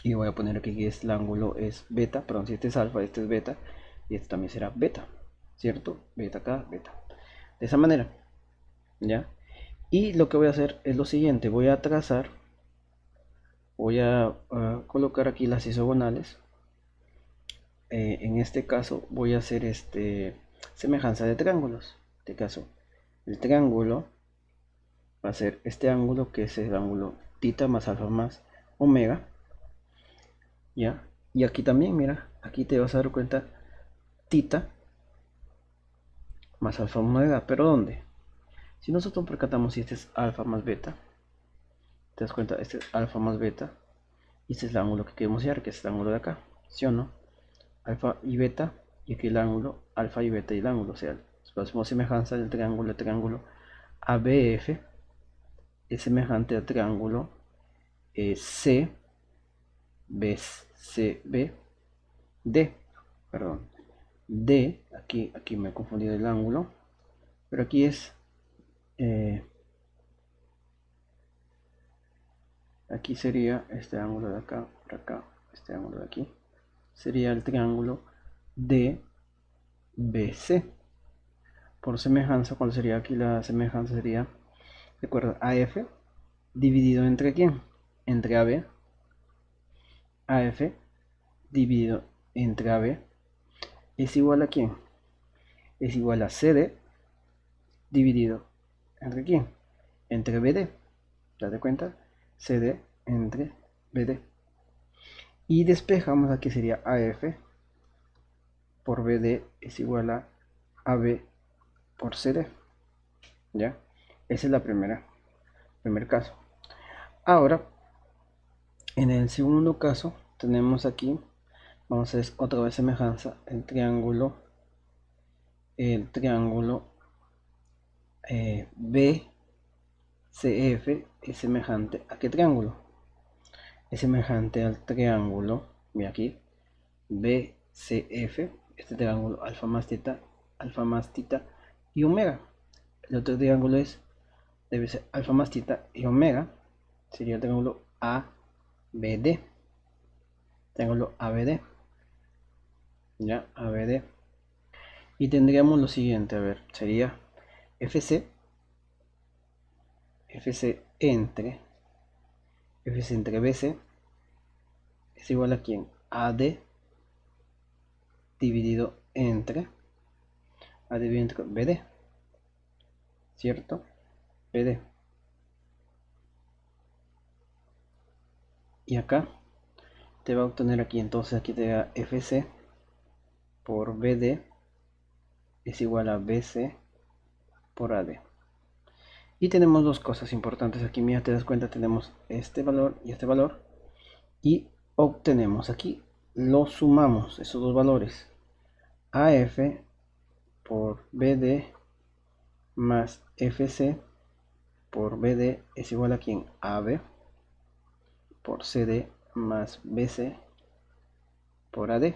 Speaker 1: y voy a poner aquí que el ángulo es beta, perdón, si este es alfa, este es beta, y este también será beta, ¿cierto? Beta acá, beta. De esa manera, ¿ya? Y lo que voy a hacer es lo siguiente, voy a trazar, voy a colocar aquí las isogonales. En este caso voy a hacer semejanza de triángulos. En este caso, el triángulo va a ser este ángulo que es el ángulo θ más alfa más omega. ¿Ya? Y aquí también, mira, aquí te vas a dar cuenta θ más alfa más omega. ¿Pero dónde? Si nosotros percatamos si este es alfa más beta, te das cuenta, este es alfa más beta, y este es el ángulo que queremos hallar, que es el ángulo de acá, ¿sí o no? Alfa y beta, y aquí el ángulo alfa y beta y el ángulo, o sea, hacemos semejanza del triángulo, el triángulo ABF es semejante al triángulo CBCB D, perdón, D, aquí me he confundido el ángulo, pero aquí es aquí sería este ángulo de acá, por acá, este ángulo de aquí sería el triángulo DBC. Por semejanza, ¿cuál sería aquí la semejanza? Sería, recuerda, AF dividido entre ¿quién? Entre AB. AF dividido entre AB es igual a ¿quién? Es igual a CD dividido entre ¿quién? Entre BD. ¿Te das cuenta? CD entre BD. Y despejamos, aquí sería AF por BD es igual a AB por CD. ¿Ya? Esa es la primer caso. Ahora, en el segundo caso, tenemos aquí, vamos a hacer otra vez semejanza, el triángulo BCF es semejante a ¿qué triángulo? Es semejante al triángulo, mira aquí, BCF, este triángulo alfa más θ y omega. El otro triángulo debe ser alfa más θ y omega, sería el triángulo ABD. Triángulo ABD. Ya, ABD. Y tendríamos lo siguiente, a ver, sería FC entre BC es igual a ¿quién? AD dividido entre BD, ¿cierto? BD. Y acá te va a obtener aquí, entonces aquí te da FC por BD es igual a BC por AD. Y tenemos dos cosas importantes aquí, mira, te das cuenta, tenemos este valor y este valor, y obtenemos aquí, lo sumamos, esos dos valores, AF por BD más FC por BD es igual a quien AB por CD más BC por AD.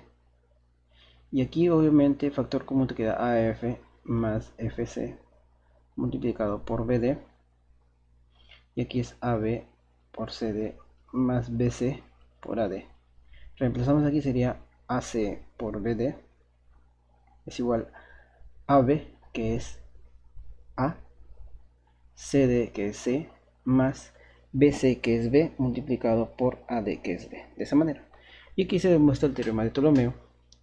Speaker 1: Y aquí obviamente factor común te queda AF más FC multiplicado por BD. Y aquí es AB por CD más BC por AD. Reemplazamos aquí, sería AC por BD es igual a AB, que es A, CD, que es C, más BC, que es B, multiplicado por AD, que es B. De esa manera. Y aquí se demuestra el teorema de Ptolomeo,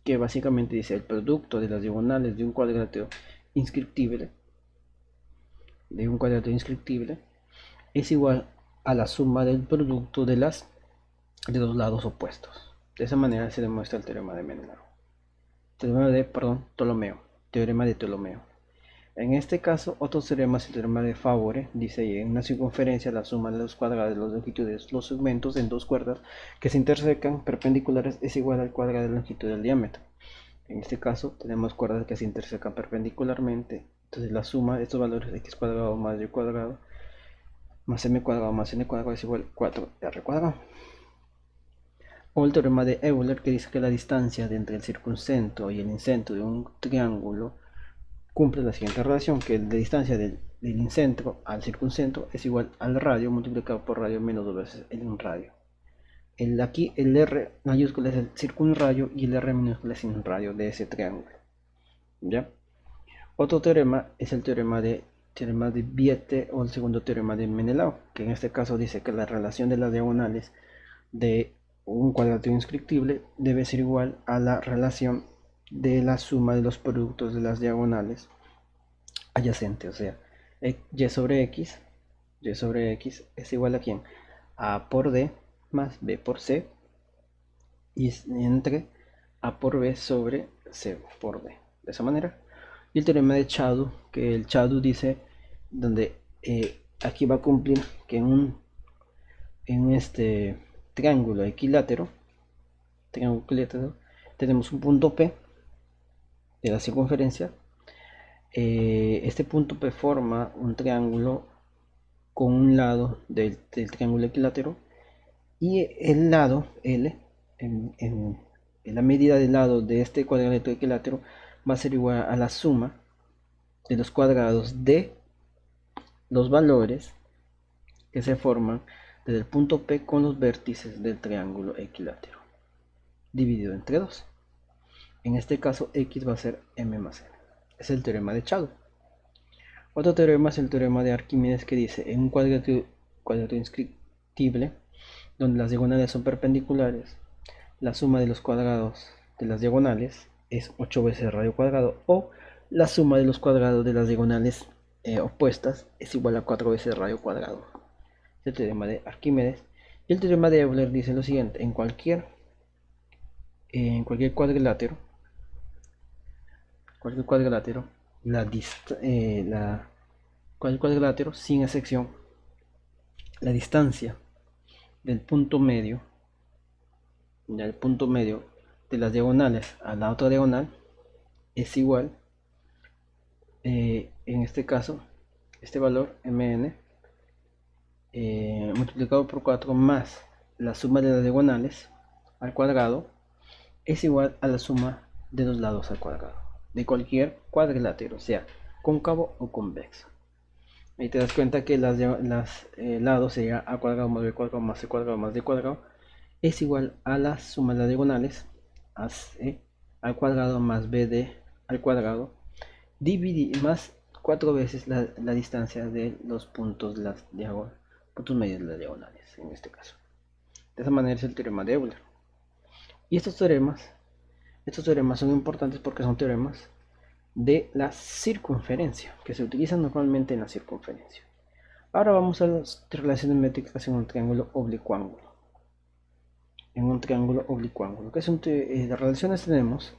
Speaker 1: que básicamente dice el producto de las diagonales de un cuadrilátero inscriptible, es igual a la suma del producto de los lados opuestos. De esa manera se demuestra el teorema de Menelao. Teorema de Ptolomeo. En este caso, otro teorema es el teorema de Favore. Dice: en una circunferencia, la suma de los cuadrados de las longitudes de los segmentos en dos cuerdas que se intersecan perpendiculares es igual al cuadrado de la longitud del diámetro. En este caso, tenemos cuerdas que se intersecan perpendicularmente. Entonces, la suma de estos valores, x cuadrado más y cuadrado más m cuadrado más n cuadrado es igual a 4r cuadrado. O el teorema de Euler, que dice que la distancia de entre el circuncentro y el incentro de un triángulo cumple la siguiente relación, que la distancia del incentro al circuncentro es igual al radio multiplicado por radio menos 2 veces el radio. Aquí el R mayúscula es el circunradio y el R minúscula es el radio de ese triángulo. ¿Ya? Otro teorema es el teorema de Viete, o el segundo teorema de Menelao, que en este caso dice que la relación de las diagonales de un cuadrilátero inscriptible debe ser igual a la relación de la suma de los productos de las diagonales adyacentes, o sea, y sobre x es igual a ¿quién? A por d más b por c, y entre a por b sobre c por d, de esa manera. Y el teorema de Chadu, que el Chadu dice, donde aquí va a cumplir que en este triángulo equilátero tenemos un punto P de la circunferencia. Este punto P forma un triángulo con un lado del triángulo equilátero, y el lado L, en la medida del lado de este cuadrilátero equilátero, va a ser igual a la suma de los cuadrados de los valores que se forman desde el punto P con los vértices del triángulo equilátero, dividido entre 2. En este caso, x va a ser m más n. Es el teorema de Chadu. Otro teorema es el teorema de Arquímedes, que dice: en un cuadrilátero inscriptible donde las diagonales son perpendiculares, la suma de los cuadrados de las diagonales es 8 veces radio cuadrado, o la suma de los cuadrados de las diagonales opuestas es igual a 4 veces radio cuadrado. Es el teorema de Arquímedes. Y el teorema de Euler dice lo siguiente: en cualquier cuadrilátero, cuadrilátero sin excepción, la distancia del punto medio de las diagonales a la otra diagonal es igual, en este caso, este valor mn multiplicado por 4 más la suma de las diagonales al cuadrado es igual a la suma de los lados al cuadrado de cualquier cuadrilátero, sea cóncavo o convexo. Ahí te das cuenta que los lados sería a cuadrado más b cuadrado más c cuadrado más d cuadrado es igual a la suma de las diagonales ac al cuadrado más bd al cuadrado dividir más 4 veces la distancia de los puntos puntos medios de las diagonales, en este caso. De esa manera es el teorema de Euler. Y estos teoremas son importantes porque son teoremas de la circunferencia, que se utilizan normalmente en la circunferencia. Ahora vamos a las relaciones métricas en un triángulo oblicuo-ángulo. Las relaciones tenemos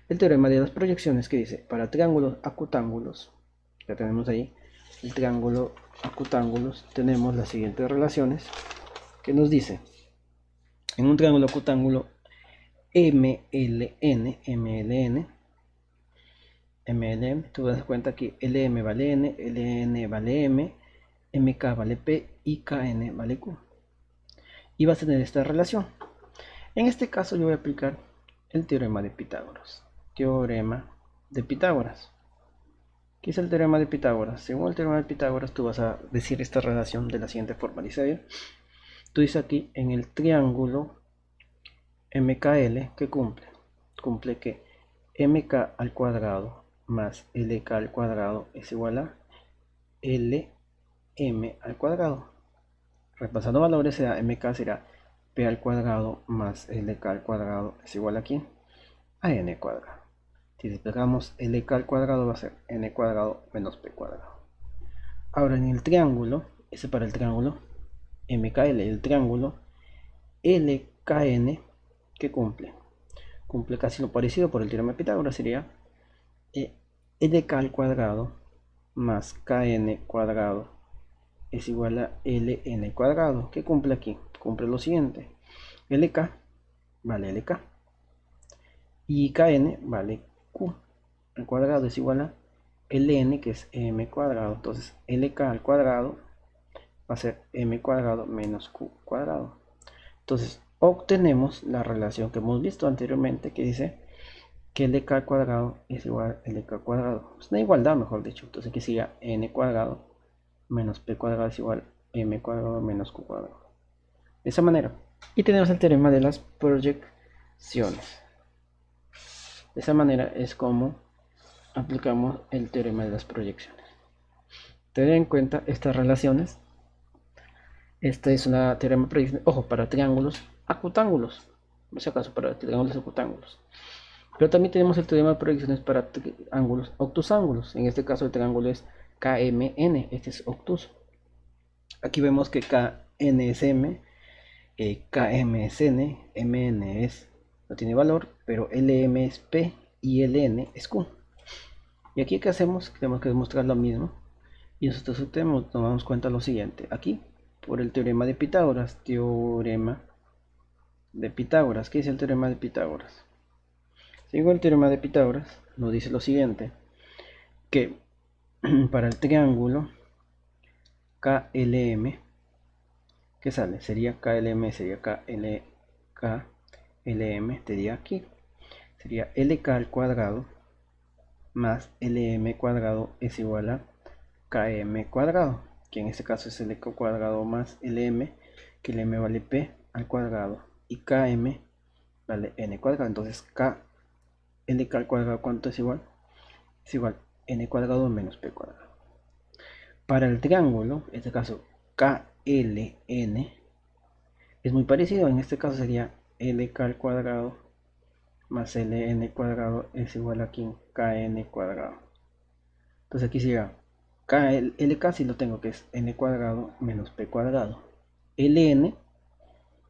Speaker 1: el teorema de las proyecciones, que dice: para triángulos acutángulos, ya tenemos ahí el triángulo acutángulos, tenemos las siguientes relaciones, que nos dice: en un triángulo acutángulo MLN MLM, tú das cuenta que LM vale N, LN vale M, MK vale P y KN vale Q. Y vas a tener esta relación. En este caso yo voy a aplicar el teorema de Pitágoras. Teorema de Pitágoras. ¿Qué es el teorema de Pitágoras? Según el teorema de Pitágoras tú vas a decir esta relación de la siguiente forma. Dice bien, tú dices aquí en el triángulo MKL que cumple que MK al cuadrado más LK al cuadrado es igual a LM al cuadrado. Repasando valores, será MK será P al cuadrado más LK al cuadrado es igual a ¿quién? A N cuadrado. Si desplegamos LK al cuadrado va a ser N cuadrado menos P cuadrado. Ahora en el triángulo, ese para el triángulo MKL, el triángulo LKN que cumple casi lo parecido por el teorema de Pitágoras, sería LK al cuadrado más KN cuadrado es igual a LN cuadrado. ¿Qué cumple aquí? Cumple lo siguiente. LK vale LK y KN vale Q al cuadrado es igual a LN que es M cuadrado. Entonces LK al cuadrado va a ser M cuadrado menos Q cuadrado. Entonces obtenemos la relación que hemos visto anteriormente que dice que LK al cuadrado es igual a LK cuadrado. Es una igualdad, mejor dicho. Entonces aquí sería N cuadrado menos P cuadrado es igual a M cuadrado menos Q cuadrado. De esa manera. Y tenemos el teorema de las proyecciones. De esa manera es como aplicamos el teorema de las proyecciones. Tener en cuenta estas relaciones. Esta es una teorema de proyecciones, ojo, para triángulos acutángulos. No sé acaso para triángulos acutángulos. Pero también tenemos el teorema de proyecciones para triángulos obtusángulos. En este caso el triángulo es KMN, este es obtuso. Aquí vemos que KN es M, KM es N, MN no tiene valor, pero LM es P y LN es Q. Y aquí ¿qué hacemos? Tenemos que demostrar lo mismo. Y nosotros nos damos cuenta lo siguiente. Aquí, por el teorema de Pitágoras, ¿qué dice el teorema de Pitágoras? Según el teorema de Pitágoras, nos dice lo siguiente, que para el triángulo KLM, ¿qué sale? Sería KLM, sería KLM, sería aquí, sería LK al cuadrado más LM cuadrado es igual a KM cuadrado, que en este caso es LK cuadrado más LM, que LM vale P al cuadrado y KM vale N cuadrado. Entonces LK al cuadrado, ¿cuánto es igual? Es igual a N cuadrado menos P cuadrado. Para el triángulo, en este caso KLN, es muy parecido. En este caso sería LK al cuadrado más LN cuadrado es igual a KN cuadrado. Entonces aquí sería LK, si lo tengo, que es N cuadrado menos P cuadrado. LN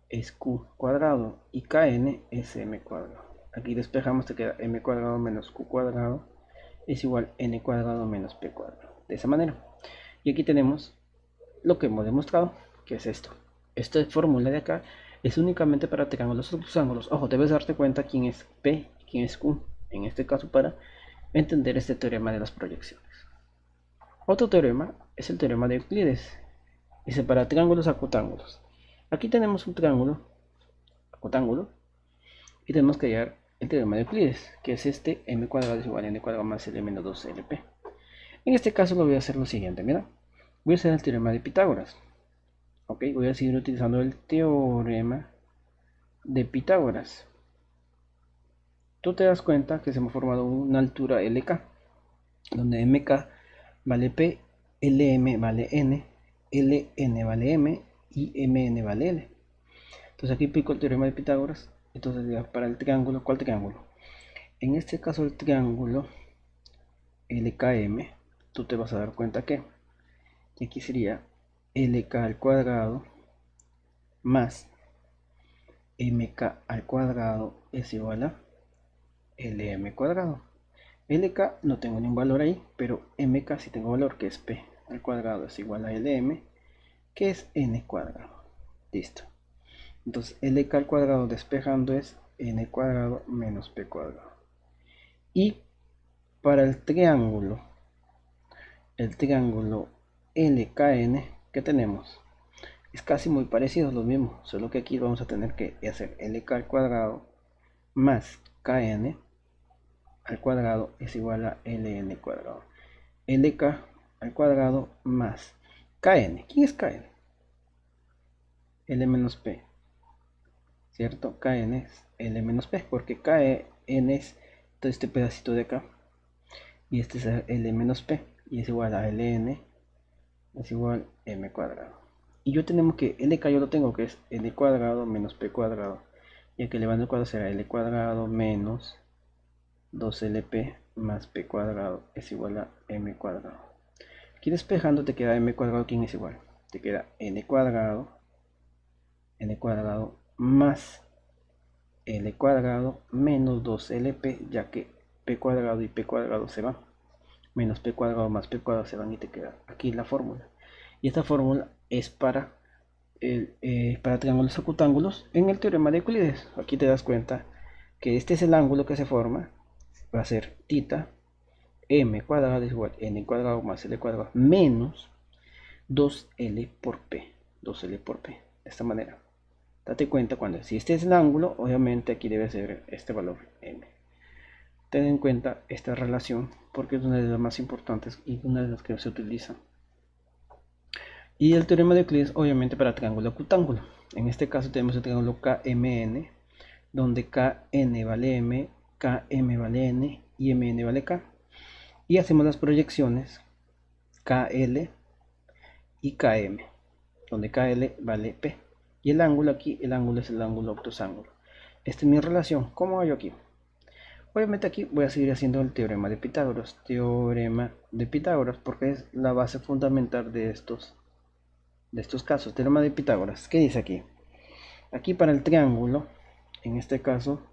Speaker 1: es Q cuadrado y KN es M cuadrado. Aquí despejamos, te queda M cuadrado menos Q cuadrado es igual a N cuadrado menos P cuadrado. De esa manera. Y aquí tenemos lo que hemos demostrado, que es esto. Esta fórmula de acá es únicamente para triángulos o ángulos. Ojo, debes darte cuenta quién es P y quién es Q. En este caso para entender este teorema de las proyecciones. Otro teorema es el teorema de Euclides. Dice para triángulos acutángulos. Aquí tenemos un triángulo acutángulo y tenemos que hallar el teorema de Euclides, que es este m cuadrado es igual a n cuadrado más l menos 2lp. En este caso lo voy a hacer lo siguiente, mira, voy a hacer el teorema de Pitágoras. Ok, voy a seguir utilizando el teorema de Pitágoras. Tú te das cuenta que se me ha formado una altura LK, donde MK vale P, LM vale N, LN vale M y MN vale L. Entonces aquí aplico el teorema de Pitágoras. Entonces ya para el triángulo, ¿cuál triángulo? En este caso el triángulo LKM, tú te vas a dar cuenta que aquí sería LK al cuadrado más MK al cuadrado es igual a LM cuadrado. LK no tengo ningún valor ahí, pero MK sí tengo valor, que es P al cuadrado es igual a LM, que es N cuadrado. Listo. Entonces LK al cuadrado despejando es N cuadrado menos P cuadrado. Y para el triángulo LKN que tenemos, es casi muy parecido, lo mismo, solo que aquí vamos a tener que hacer LK al cuadrado más KN al cuadrado es igual a LN cuadrado. LK al cuadrado más KN. ¿Quién es KN? L menos P, ¿cierto? KN es L menos P, porque KN es todo este pedacito de acá, y este es L menos P, y es igual a LN, es igual a M cuadrado. Y yo tenemos que LK yo lo tengo que es L cuadrado menos P cuadrado, y que elevando el cuadrado será L cuadrado menos 2LP más P cuadrado es igual a M cuadrado. Aquí despejando te queda M cuadrado, ¿quién es igual? Te queda N cuadrado más L cuadrado menos 2LP, ya que P cuadrado y P cuadrado se van, menos P cuadrado más P cuadrado se van, y te queda aquí la fórmula. Y esta fórmula es para triángulos acutángulos en el teorema de Euclides. Aquí te das cuenta que este es el ángulo que se forma, va a ser θ, M cuadrado es igual a N cuadrado más L cuadrado menos 2L por P, 2L por P, de esta manera. Date cuenta cuando, si este es el ángulo, obviamente aquí debe ser este valor M. Ten en cuenta esta relación porque es una de las más importantes y una de las que se utiliza. Y el teorema de Euclides, obviamente, para triángulo acutángulo. En este caso tenemos el triángulo KMN, donde KN vale M, KM vale N y MN vale K. Y hacemos las proyecciones KL y KM, donde KL vale P. Y el ángulo aquí, el ángulo es el ángulo octosángulo. Esta es mi relación. ¿Cómo hago aquí? Obviamente aquí voy a seguir haciendo el teorema de Pitágoras. Teorema de Pitágoras, porque es la base fundamental de estos casos. Teorema de Pitágoras. ¿Qué dice aquí? Aquí para el triángulo, en este caso,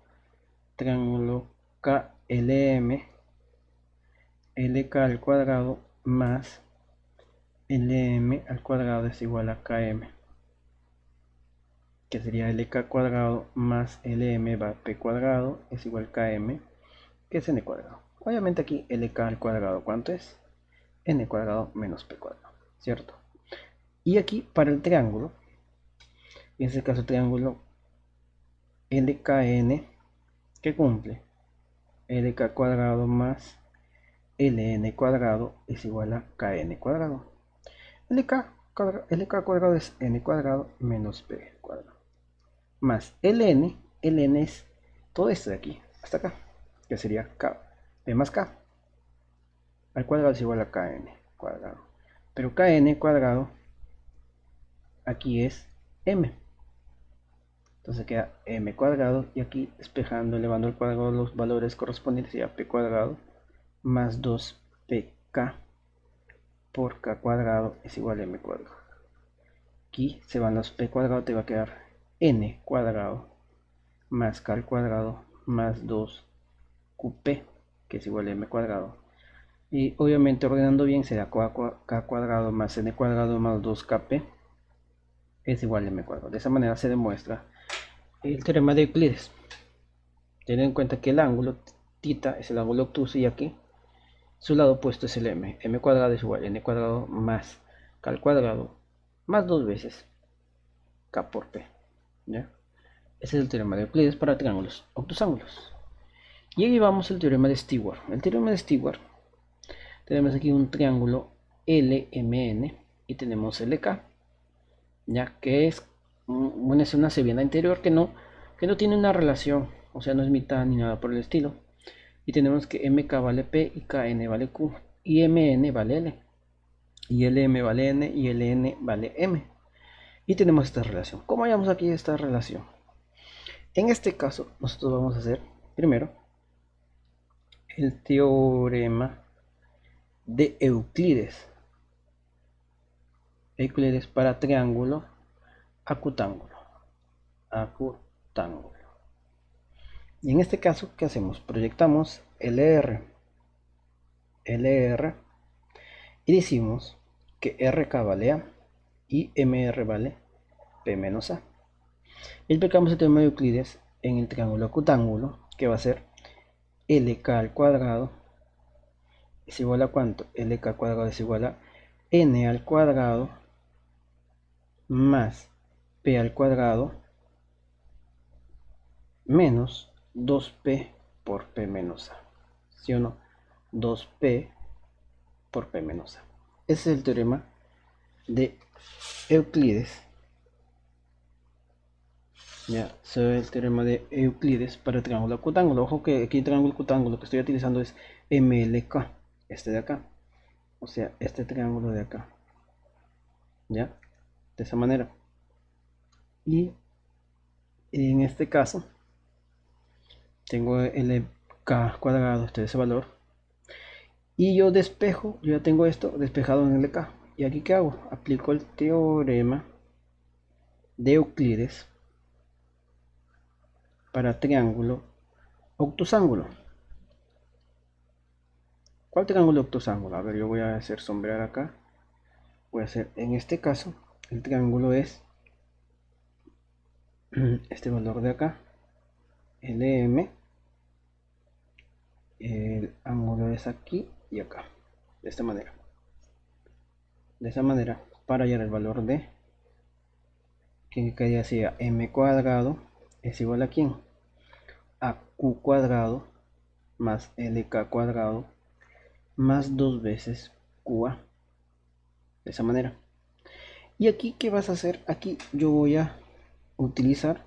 Speaker 1: triángulo KLM, LK al cuadrado más LM al cuadrado es igual a KM, que sería LK cuadrado más LM va a P cuadrado es igual a KM, que es N cuadrado. Obviamente aquí LK al cuadrado, ¿cuánto es? N cuadrado menos P cuadrado, ¿cierto? Y aquí para el triángulo, en este caso triángulo LKN, que cumple LK cuadrado más LN cuadrado es igual a KN cuadrado. LK cuadrado es N cuadrado menos P cuadrado. Más LN es todo esto de aquí, hasta acá, que sería K, P más K. Al cuadrado es igual a KN cuadrado. Pero KN cuadrado aquí es M. Entonces queda M cuadrado, y aquí despejando, elevando al cuadrado los valores correspondientes, sería P cuadrado más 2PK por K cuadrado es igual a M cuadrado. Aquí se van los P cuadrado, te va a quedar N cuadrado más K al cuadrado más 2QP, que es igual a M cuadrado. Y obviamente ordenando bien será K cuadrado más N cuadrado más 2KP es igual a M cuadrado. De esa manera se demuestra el teorema de Euclides. Ten en cuenta que el ángulo θ es el ángulo obtuso, y aquí su lado opuesto es el M. M cuadrado es igual a N cuadrado más K al cuadrado más 2 veces K por P. ¿Ya? Ese es el teorema de Euclides para triángulos octosángulos. Y ahí vamos al teorema de Stewart. El teorema de Stewart, tenemos aquí un triángulo LMN y tenemos LK, ya que es una sevilla interior que no tiene una relación, o sea, no es mitad ni nada por el estilo. Y tenemos que MK vale P y KN vale Q y MN vale L y LM vale N y LN vale M. Y tenemos esta relación. ¿Cómo hallamos aquí esta relación? En este caso nosotros vamos a hacer primero el teorema de Euclides. Euclides para triángulo acutángulo. Y en este caso, ¿qué hacemos? Proyectamos LR y decimos que RK vale A y MR vale P menos A. Y aplicamos el teorema de Euclides en el triángulo acutángulo, que va a ser LK al cuadrado es igual a ¿cuánto? LK cuadrado es igual a n al cuadrado más p al cuadrado menos 2p por p menos a. ¿Sí o no? 2p por p menos a. Ese es el teorema de Euclides. Ya, ese es el teorema de Euclides para triángulo cutángulo. Ojo que aquí triángulo cutángulo que estoy utilizando es MLK, este de acá. O sea, este triángulo de acá. Ya, de esa manera. Y en este caso, tengo LK cuadrado, este es ese valor. Y yo despejo, yo ya tengo esto despejado en LK. ¿Y aquí qué hago? Aplico el teorema de Euclides para triángulo octosángulo. ¿Cuál triángulo octosángulo? A ver, yo voy a hacer sombrear acá. Voy a hacer, en este caso, el triángulo es este valor de acá, LM. El ángulo es aquí y acá. De esta manera. De esa manera, para hallar el valor de que quedaría sea m cuadrado es igual a quién? A q cuadrado más lk cuadrado más 2 veces qa. De esa manera. Y aquí, ¿qué vas a hacer? Aquí yo voy a utilizar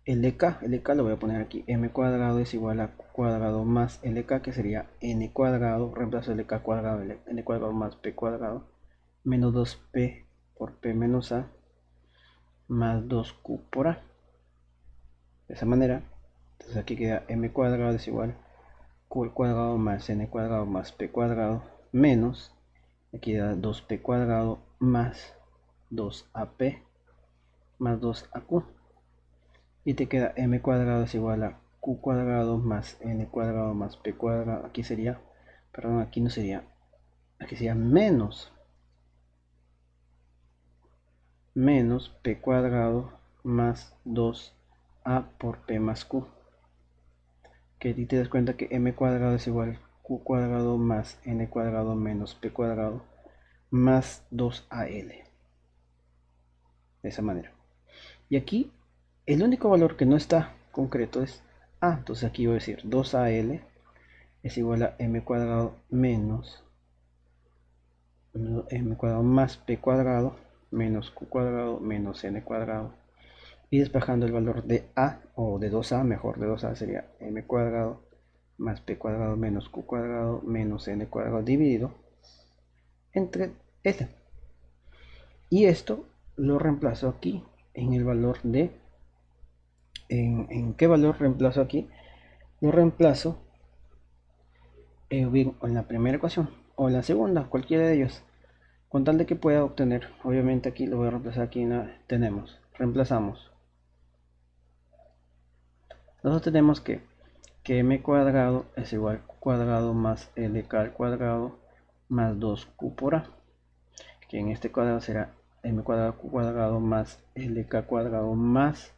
Speaker 1: LK lo voy a poner aquí. M cuadrado es igual a q cuadrado más LK, que sería n cuadrado. Reemplazo LK cuadrado, n cuadrado más p cuadrado menos 2p por p menos a más 2q por a. De esa manera, entonces aquí queda m cuadrado es igual a q al cuadrado más n cuadrado más p cuadrado menos, aquí da 2p cuadrado más 2ap más 2aq. Y te queda m cuadrado es igual a q cuadrado más n cuadrado más p cuadrado. Aquí sería, perdón, aquí no sería, aquí sería menos p cuadrado más 2a por p más q. Que aquí te das cuenta que m cuadrado es igual a q cuadrado más n cuadrado menos p cuadrado más 2al. De esa manera. Y aquí el único valor que no está concreto es a. Entonces aquí voy a decir 2al es igual a m cuadrado menos m cuadrado más p cuadrado menos q cuadrado menos n cuadrado. Y despejando el valor de a, o de 2a, mejor, de 2a sería m cuadrado más p cuadrado menos q cuadrado menos n cuadrado dividido entre este. Y esto lo reemplazo aquí en el valor de... ¿En qué valor reemplazo aquí? Lo reemplazo bien en la primera ecuación o en la segunda, cualquiera de ellos, con tal de que pueda obtener. Obviamente aquí lo voy a reemplazar, aquí tenemos, reemplazamos. Nosotros tenemos que m cuadrado es igual a q cuadrado más lk al cuadrado más 2q por a, que en este cuadrado será m cuadrado q cuadrado más lk cuadrado más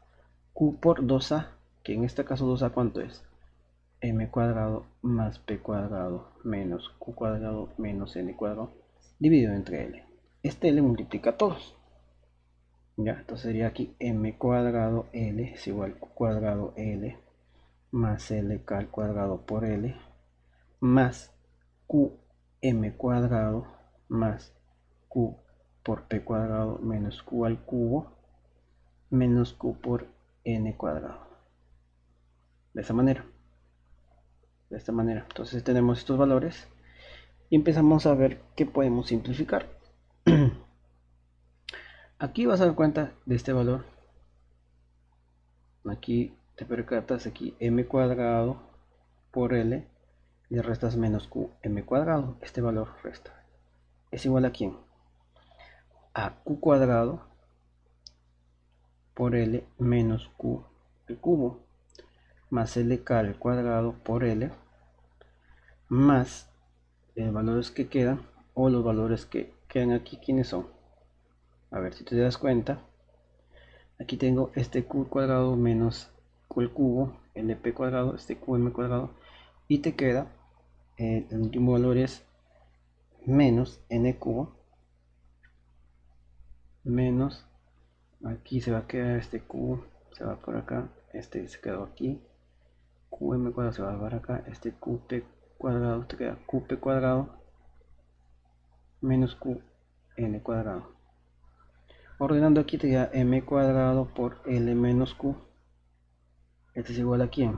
Speaker 1: q por 2a, que en este caso 2a ¿cuánto es? M cuadrado más p cuadrado menos q cuadrado menos n cuadrado dividido entre l. Este l multiplica a todos. Ya, entonces sería aquí m cuadrado l es igual a q cuadrado l más lk al cuadrado por l más qm cuadrado más q por p cuadrado menos q al cubo menos q por n cuadrado. De esa manera. De esta manera. Entonces tenemos estos valores y empezamos a ver qué podemos simplificar. Aquí vas a dar cuenta de este valor. Aquí te percatas, aquí m cuadrado por l, le restas menos q m cuadrado. Este valor resta. ¿Es igual a quién? A q cuadrado por l menos q al cubo más lk al cuadrado por l más los valores que quedan, o los valores que quedan aquí, ¿quiénes son? A ver si te das cuenta, aquí tengo este q cuadrado menos q al cubo, lp cuadrado, este qm cuadrado, y te queda el último valor es menos n cubo, menos, aquí se va a quedar este q, se va por acá, este se quedó aquí, qm cuadrado se va a para acá, este qp cuadrado, te queda qp cuadrado menos qn cuadrado. Ordenando aquí te queda m cuadrado por l menos q. Este es igual a quién.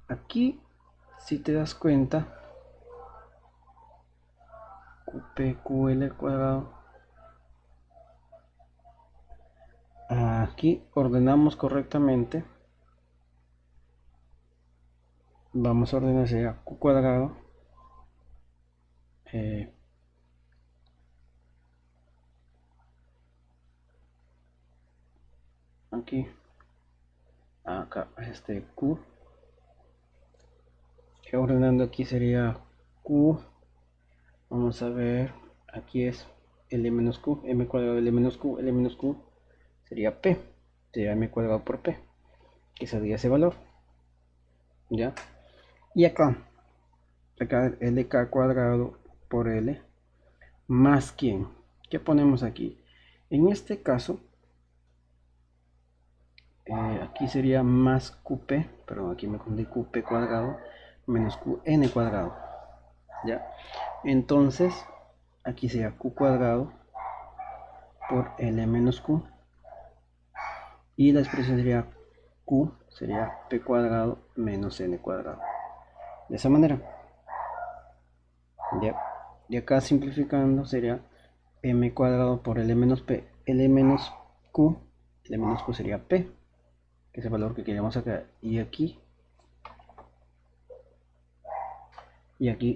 Speaker 1: Aquí, si te das cuenta, qp cuadrado. Aquí ordenamos correctamente. Vamos a ordenar sería q cuadrado. Aquí, acá, este q. Ordenando aquí sería q. Vamos a ver, aquí es l menos q, m cuadrado l menos q sería p, sería m cuadrado por p, que sería ese valor, ya. Y acá lk cuadrado por l más quién, ¿qué ponemos aquí? En este caso, aquí sería más qp, perdón, aquí me confundí, qp cuadrado menos qn cuadrado, ya. Entonces, aquí sería q cuadrado por l menos q, y la expresión sería q, sería p cuadrado menos n cuadrado. De esa manera, ya. Y acá simplificando sería m cuadrado por l menos p, l menos q sería p, que es el valor que queríamos sacar, y aquí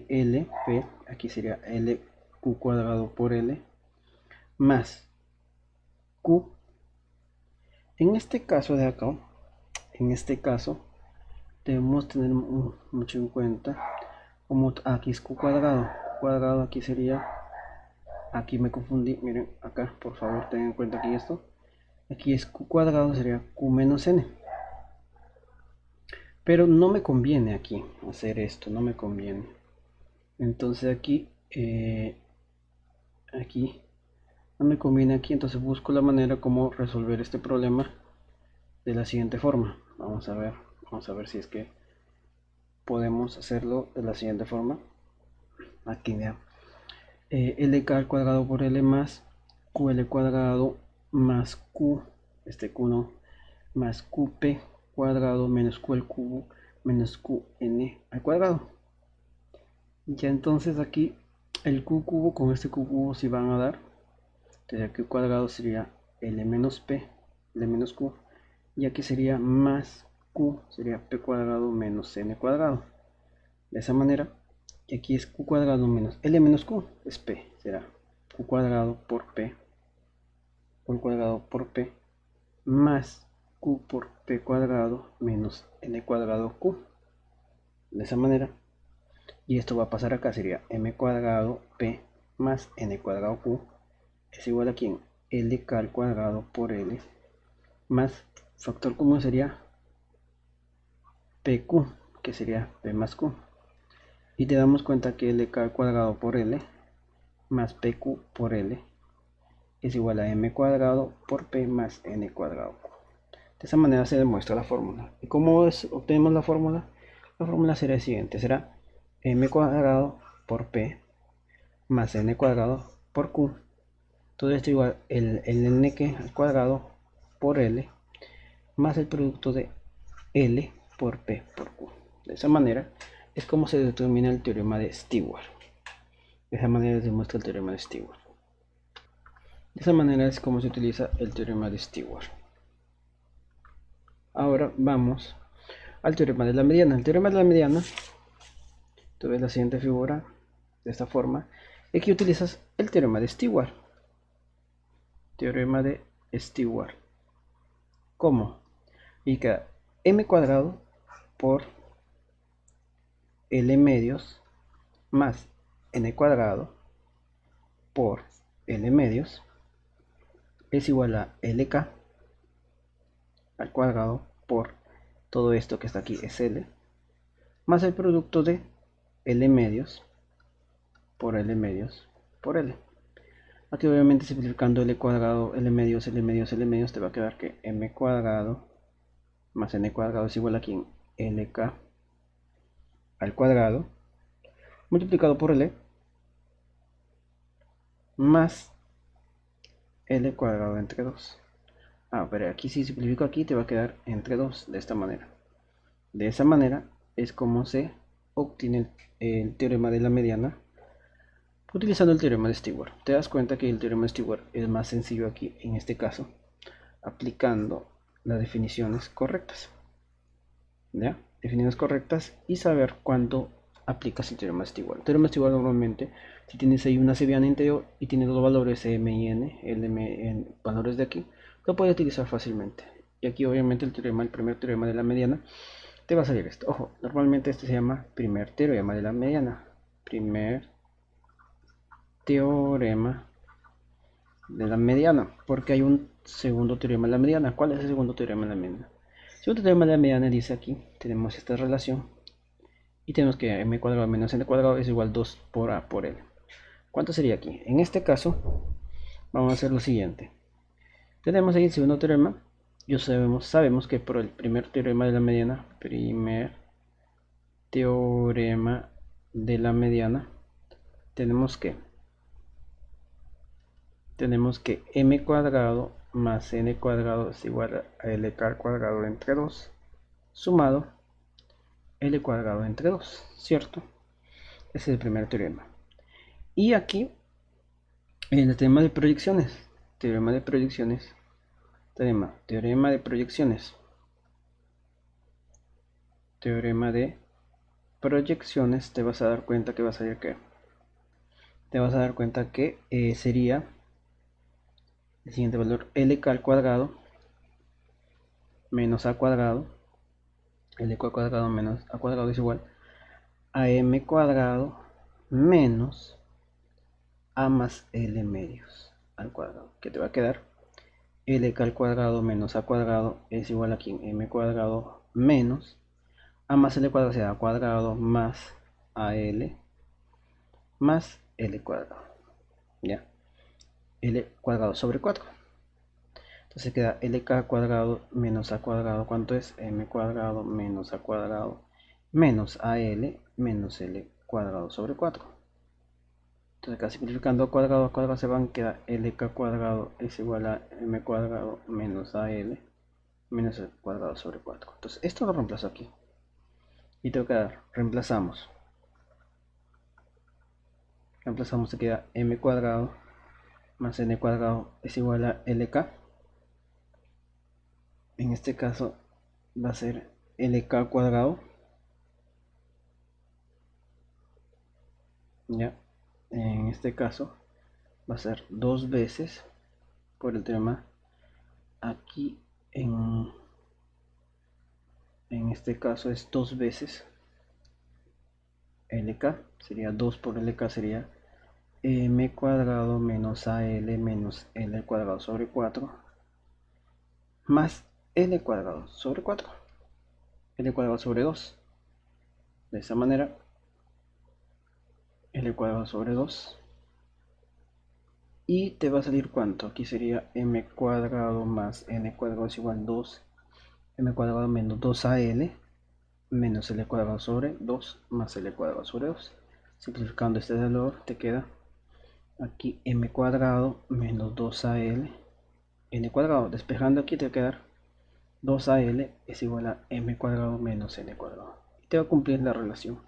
Speaker 1: l, p, aquí sería l q cuadrado por l más q. En este caso de acá, debemos tener mucho en cuenta, como aquí es q cuadrado, aquí sería, aquí me confundí, miren acá, por favor tengan en cuenta aquí esto, aquí es q cuadrado, sería q menos n, pero no me conviene aquí hacer esto, no me conviene. Entonces aquí no me conviene aquí, entonces busco la manera como resolver este problema de la siguiente forma. Vamos a ver si es que podemos hacerlo de la siguiente forma. Aquí vean, lk al cuadrado por l más ql cuadrado más q, este q no, más qp cuadrado menos q al cubo menos qn al cuadrado. Ya entonces aquí el q cubo con este q cubo si van a dar, entonces q cuadrado sería l menos p, l menos q, y aquí sería más q, sería p cuadrado menos n cuadrado. De esa manera, y aquí es q cuadrado menos l menos q, es p, será q cuadrado por p, más q por p cuadrado menos n cuadrado q. De esa manera, y esto va a pasar acá, sería m cuadrado p más n cuadrado q es igual a quién, lk al cuadrado por l más factor común sería pq, que sería p más q, y te damos cuenta que lk al cuadrado por l más pq por l es igual a m cuadrado por p más n cuadrado. De esa manera se demuestra la fórmula. ¿Y cómo obtenemos la fórmula? La fórmula será la siguiente, será m cuadrado por p más n cuadrado por q, todo esto igual el n que al cuadrado por l más el producto de l por p por q. De esa manera es como se determina el teorema de Stewart. De esa manera se demuestra el teorema de Stewart. De esa manera es como se utiliza el teorema de Stewart. Ahora vamos al teorema de la mediana. El teorema de la mediana, tú ves la siguiente figura de esta forma, y aquí utilizas el teorema de Stewart. Teorema de Stewart. ¿Cómo? Y queda m cuadrado por l medios más n cuadrado por l medios es igual a lk al cuadrado por todo esto que está aquí es l más el producto de L medios por L medios por L. Aquí obviamente simplificando L cuadrado, L medios, L medios, L medios, te va a quedar que M cuadrado más N cuadrado es igual a aquí en LK al cuadrado multiplicado por L más L cuadrado entre 2. Pero aquí si simplifico aquí te va a quedar entre 2 de esta manera. De esa manera es como se obtiene el teorema de la mediana utilizando el teorema de Stewart. Te das cuenta que el teorema de Stewart es más sencillo aquí en este caso, aplicando las definiciones correctas. ¿Ya? Definiciones correctas y saber cuándo aplicas el teorema de Stewart. El teorema de Stewart normalmente, si tienes ahí una mediana interior y tienes los valores M y N, en valores de aquí, lo puedes utilizar fácilmente. Y aquí obviamente el primer teorema de la mediana, te va a salir esto. Ojo, normalmente este se llama primer teorema de la mediana. Primer teorema de la mediana, porque hay un segundo teorema de la mediana. ¿Cuál es el segundo teorema de la mediana? El segundo teorema de la mediana dice aquí, tenemos esta relación y tenemos que m cuadrado menos n cuadrado es igual a 2 por a por l. ¿Cuánto sería aquí? En este caso vamos a hacer lo siguiente. Tenemos ahí el segundo teorema. Sabemos que por el primer teorema de la mediana, primer teorema de la mediana, tenemos que m cuadrado más n cuadrado es igual a lk al cuadrado entre 2 sumado l cuadrado entre 2, ¿cierto? Ese es el primer teorema. Y aquí en el tema de proyecciones, teorema de proyecciones, teorema de proyecciones, teorema de proyecciones, te vas a dar cuenta que va a salir que sería el siguiente valor: lk al cuadrado menos a cuadrado, lk al cuadrado menos a cuadrado es igual a m cuadrado menos a más l medios al cuadrado, que te va a quedar lk al cuadrado menos a cuadrado es igual a aquí en m cuadrado menos a más l cuadrado, o sea, a cuadrado más al más l cuadrado, ya, l cuadrado sobre 4. Entonces queda lk cuadrado menos a cuadrado, ¿cuánto es? M cuadrado menos a cuadrado menos al menos l cuadrado sobre 4. Entonces acá simplificando a cuadrado se van, queda lk cuadrado es igual a m cuadrado menos al menos el cuadrado sobre 4. Entonces esto lo reemplazo aquí. Y tengo que dar, reemplazamos, se queda m cuadrado más n cuadrado es igual a lk. En este caso va a ser lk cuadrado, ya, en este caso va a ser 2 veces por el teorema aquí en este caso es 2 veces lk, sería 2 por lk, sería m cuadrado menos al menos l cuadrado sobre 4 más l cuadrado sobre 4, l cuadrado sobre 2. De esa manera, l cuadrado sobre 2. Y te va a salir ¿cuánto? Aquí sería m cuadrado más n cuadrado es igual a 2, m cuadrado menos 2al menos l cuadrado sobre 2 más l cuadrado sobre 2. Simplificando este valor te queda aquí m cuadrado menos 2al n cuadrado. Despejando aquí te va a quedar 2al es igual a m cuadrado menos n cuadrado. Y te va a cumplir la relación.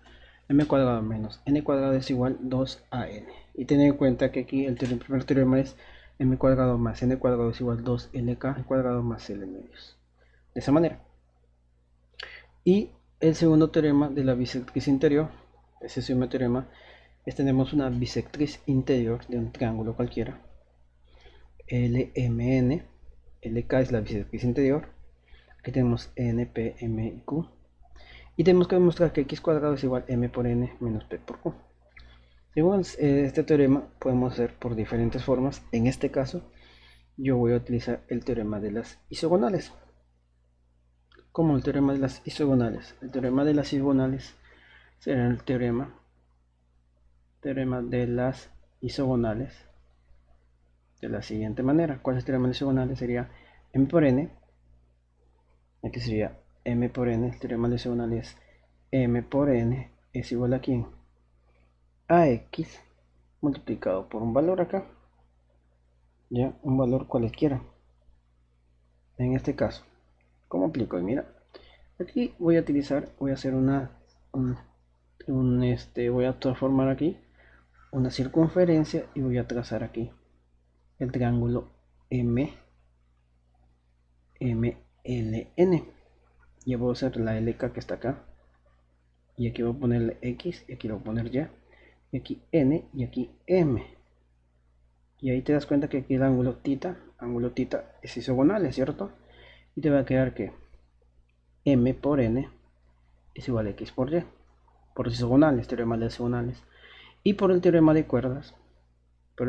Speaker 1: M cuadrado menos n cuadrado es igual a 2an. Y ten en cuenta que aquí el primer teorema es m cuadrado más n cuadrado es igual a 2lk cuadrado más l medios. De esa manera. Y el segundo teorema de la bisectriz interior, ese segundo teorema, es tenemos una bisectriz interior de un triángulo cualquiera, LMN, LK es la bisectriz interior, aquí tenemos NP, M y Q, y tenemos que demostrar que x cuadrado es igual a m por n menos p por q. Según este teorema podemos hacer por diferentes formas. En este caso yo voy a utilizar el teorema de las isogonales. Como el teorema de las isogonales. El teorema de las isogonales será el teorema teorema de las isogonales de la siguiente manera. ¿Cuál es el teorema de las isogonales? Sería m por n. Aquí sería m por n. El teorema de las isogonales es m por n es igual a ¿quién? A x multiplicado por un valor acá. Ya, un valor cualquiera. En este caso, ¿cómo aplico? Y mira, aquí voy a hacer voy a transformar aquí una circunferencia y voy a trazar aquí el triángulo MLN. Y voy a hacer la LK que está acá. Y aquí voy a ponerle X, y aquí lo voy a poner y aquí N, y aquí M. Y ahí te das cuenta que aquí el ángulo tita es isogonal, ¿cierto? Y te va a quedar que M por N es igual a X por Y. Por isogonales, teorema de isogonales. Y por el teorema de cuerdas, ¿qué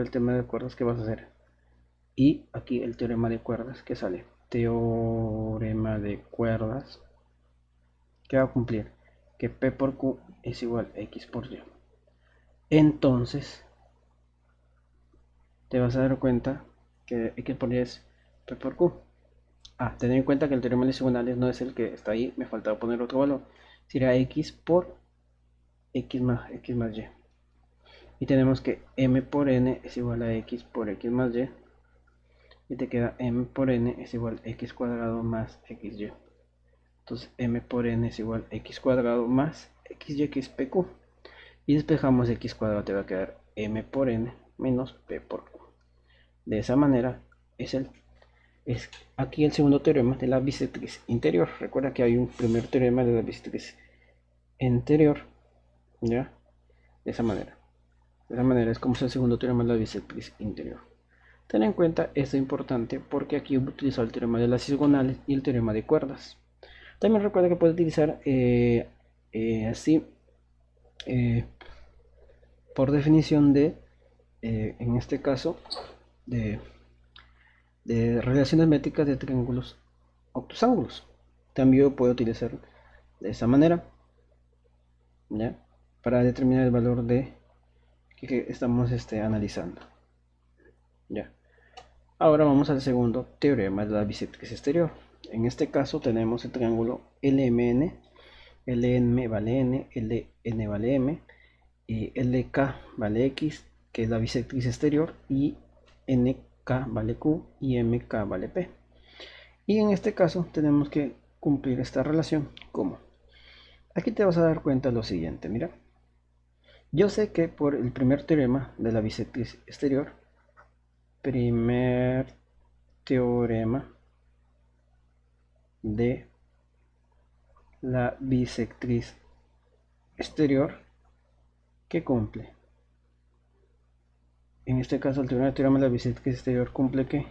Speaker 1: vas a hacer? Y aquí el teorema de cuerdas, ¿qué sale? Teorema de cuerdas, ¿qué va a cumplir? Que P por Q es igual a X por Y. Entonces, te vas a dar cuenta que X por Y es P por Q. Ten en cuenta que el teorema de isogonales no es el que está ahí, me faltaba poner otro valor. Sería X por X más Y. Y tenemos que M por N es igual a X por X más Y. Y te queda M por N es igual a X cuadrado más XY. Entonces M por N es igual a X cuadrado más XY, que es PQ. Y despejamos X cuadrado, te va a quedar M por N menos P por Q. De esa manera es aquí el segundo teorema de la bisectriz interior. Recuerda que hay un primer teorema de la bisectriz interior, ¿ya? De esa manera. De esa manera es como es el segundo teorema de la bisectriz interior. Ten en cuenta esto importante porque aquí he utilizado el teorema de las isogonales y el teorema de cuerdas. También recuerda que puedes utilizar así por definición en este caso, de relaciones métricas de triángulos octosángulos. También puedo utilizar de esa manera, ¿ya? Para determinar el valor de que estamos analizando. ¿Ya? Ahora vamos al segundo teorema de la bisectriz exterior. En este caso tenemos el triángulo LMN. LN vale N, LN vale M, y LK vale X, que es la bisectriz exterior, y NK vale Q y MK vale P. Y en este caso tenemos que cumplir esta relación. ¿Cómo? Aquí te vas a dar cuenta de lo siguiente, mira. Yo sé que por el primer teorema de la bisectriz exterior, primer teorema de la bisectriz exterior, que cumple. En este caso, el teorema de la bisectriz exterior cumple que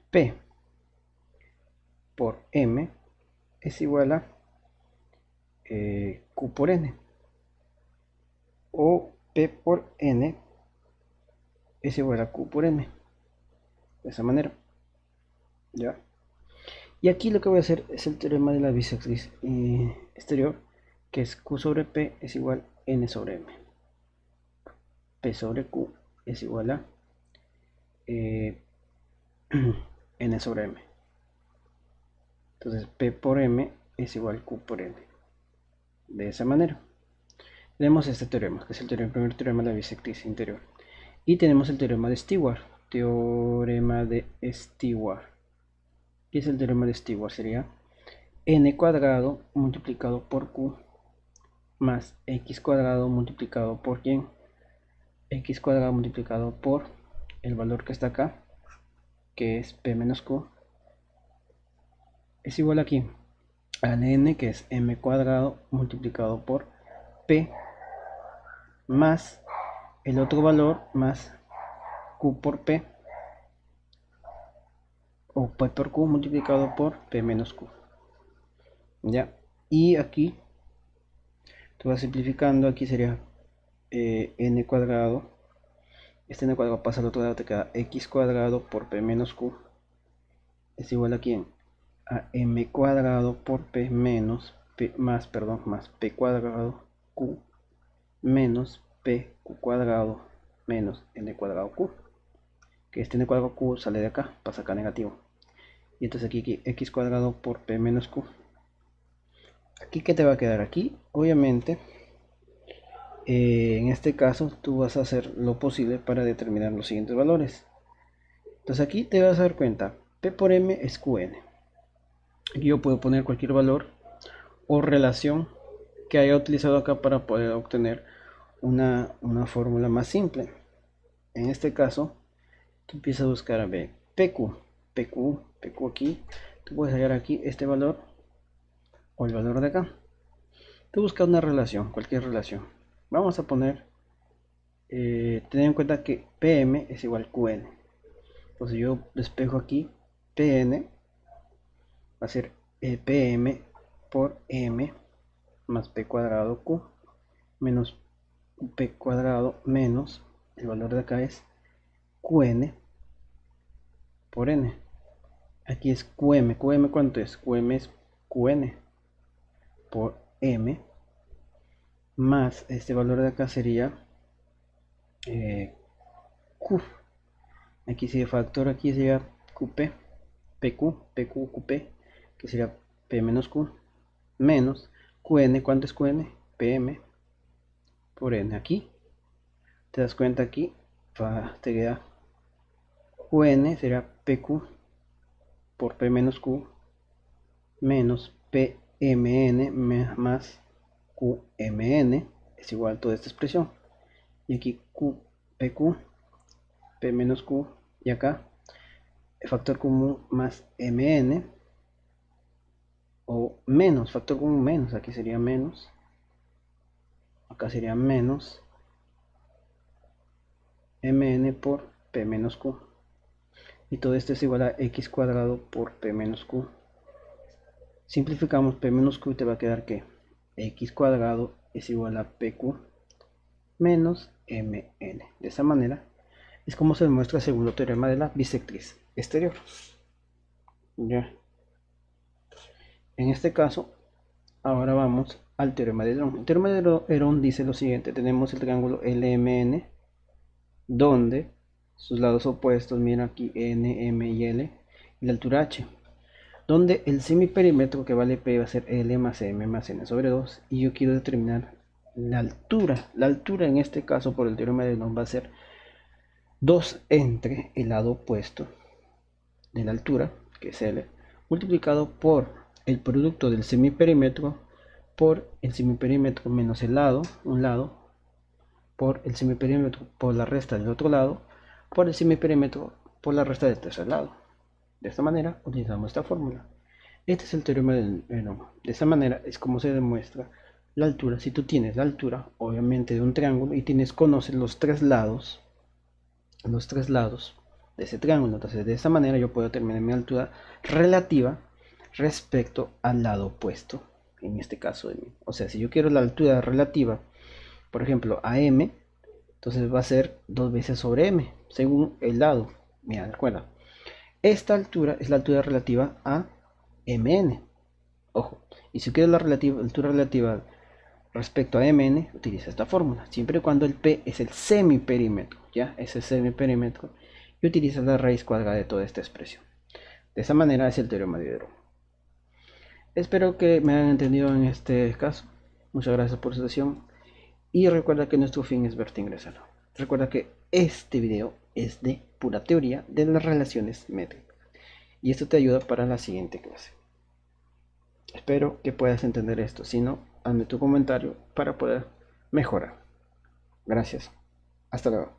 Speaker 1: P por M es igual a Q por N, o P por N es igual a Q por M. De esa manera, ¿ya? Y aquí lo que voy a hacer es el teorema de la bisectriz exterior, que es Q sobre P es igual a N sobre M. P sobre Q es igual a N sobre M. Entonces P por M es igual a Q por N. De esa manera. Tenemos este teorema, que es el primer teorema de la bisectriz interior. Y tenemos el teorema de Stewart. Teorema de Stewart. ¿Qué es el teorema de Stewart? Sería n cuadrado multiplicado por q más x cuadrado multiplicado por ¿quién? X cuadrado multiplicado por el valor que está acá, que es p menos q, es igual aquí al n, que es m cuadrado multiplicado por p más el otro valor más q por p, o p por q multiplicado por p menos q. ¿Ya? Y aquí tú vas simplificando, aquí sería n cuadrado, este n cuadrado pasa al otro lado, te queda x cuadrado por p menos q es igual a ¿quién? A m cuadrado por p menos p más p cuadrado q menos pq cuadrado menos n cuadrado q, que este n cuadrado q sale de acá, pasa acá negativo, y entonces aquí x cuadrado por p menos q. Aquí, ¿qué te va a quedar? Aquí obviamente en este caso tú vas a hacer lo posible para determinar los siguientes valores. Entonces aquí te vas a dar cuenta, p por m es qn. Aquí yo puedo poner cualquier valor o relación que haya utilizado acá para poder obtener una fórmula más simple. En este caso, tú empiezas a buscar a ver PQ aquí. Tú puedes hallar aquí este valor o el valor de acá. Tú buscas una relación, cualquier relación. Vamos a poner, tener en cuenta que PM es igual a QN. Entonces yo despejo aquí PN, va a ser PM por M más P cuadrado Q menos P cuadrado menos, el valor de acá es QN por N. Aquí es QM. QM, ¿cuánto es? QM es QN por M más este valor de acá sería Q. Aquí sería factor, aquí sería QP, PQ, QP, que sería P menos Q, menos QN. ¿Cuánto es QN? PM por N. Aquí te das cuenta, aquí te queda QN sería PQ por P menos Q menos PMN más QMN es igual a toda esta expresión. Y aquí PQ, P menos Q, y acá el factor común más MN, o menos, factor común menos, aquí sería menos, acá sería menos MN por P menos Q. Y todo esto es igual a x cuadrado por P menos Q. Simplificamos P menos Q y te va a quedar que x cuadrado es igual a PQ menos MN. De esa manera es como se demuestra el segundo teorema de la bisectriz exterior. Ya. En este caso, ahora vamos al teorema de Herón. El teorema de Herón dice lo siguiente: tenemos el triángulo LMN, donde sus lados opuestos, mira aquí N, M y L, y la altura H, donde el semiperímetro que vale P va a ser L más M más N sobre 2, y yo quiero determinar la altura. La altura en este caso por el teorema de Herón va a ser 2 entre el lado opuesto de la altura, que es L, multiplicado por el producto del semiperímetro por el semiperímetro menos el lado, un lado, por el semiperímetro por la resta del otro lado, por el semiperímetro por la resta del tercer lado. De esta manera utilizamos esta fórmula. Este es el teorema del Herón. De esta manera es como se demuestra la altura. Si tú tienes la altura, obviamente, de un triángulo y conoces los tres lados de ese triángulo, entonces de esta manera yo puedo determinar mi altura relativa respecto al lado opuesto, en este caso de mí. O sea, si yo quiero la altura relativa, por ejemplo, a M, entonces va a ser 2 veces sobre M, según el lado. Mira, recuerda, esta altura es la altura relativa a MN. Ojo, y si quiero la altura relativa respecto a MN, utiliza esta fórmula, siempre y cuando el P es el semiperímetro, ¿ya? Es el semiperímetro, y utiliza la raíz cuadrada de toda esta expresión. De esa manera es el teorema de Herón. Espero que me hayan entendido en este caso. Muchas gracias por su atención. Y recuerda que nuestro fin es verte ingresar. Recuerda que este video es de pura teoría de las relaciones métricas. Y esto te ayuda para la siguiente clase. Espero que puedas entender esto. Si no, hazme tu comentario para poder mejorar. Gracias. Hasta luego.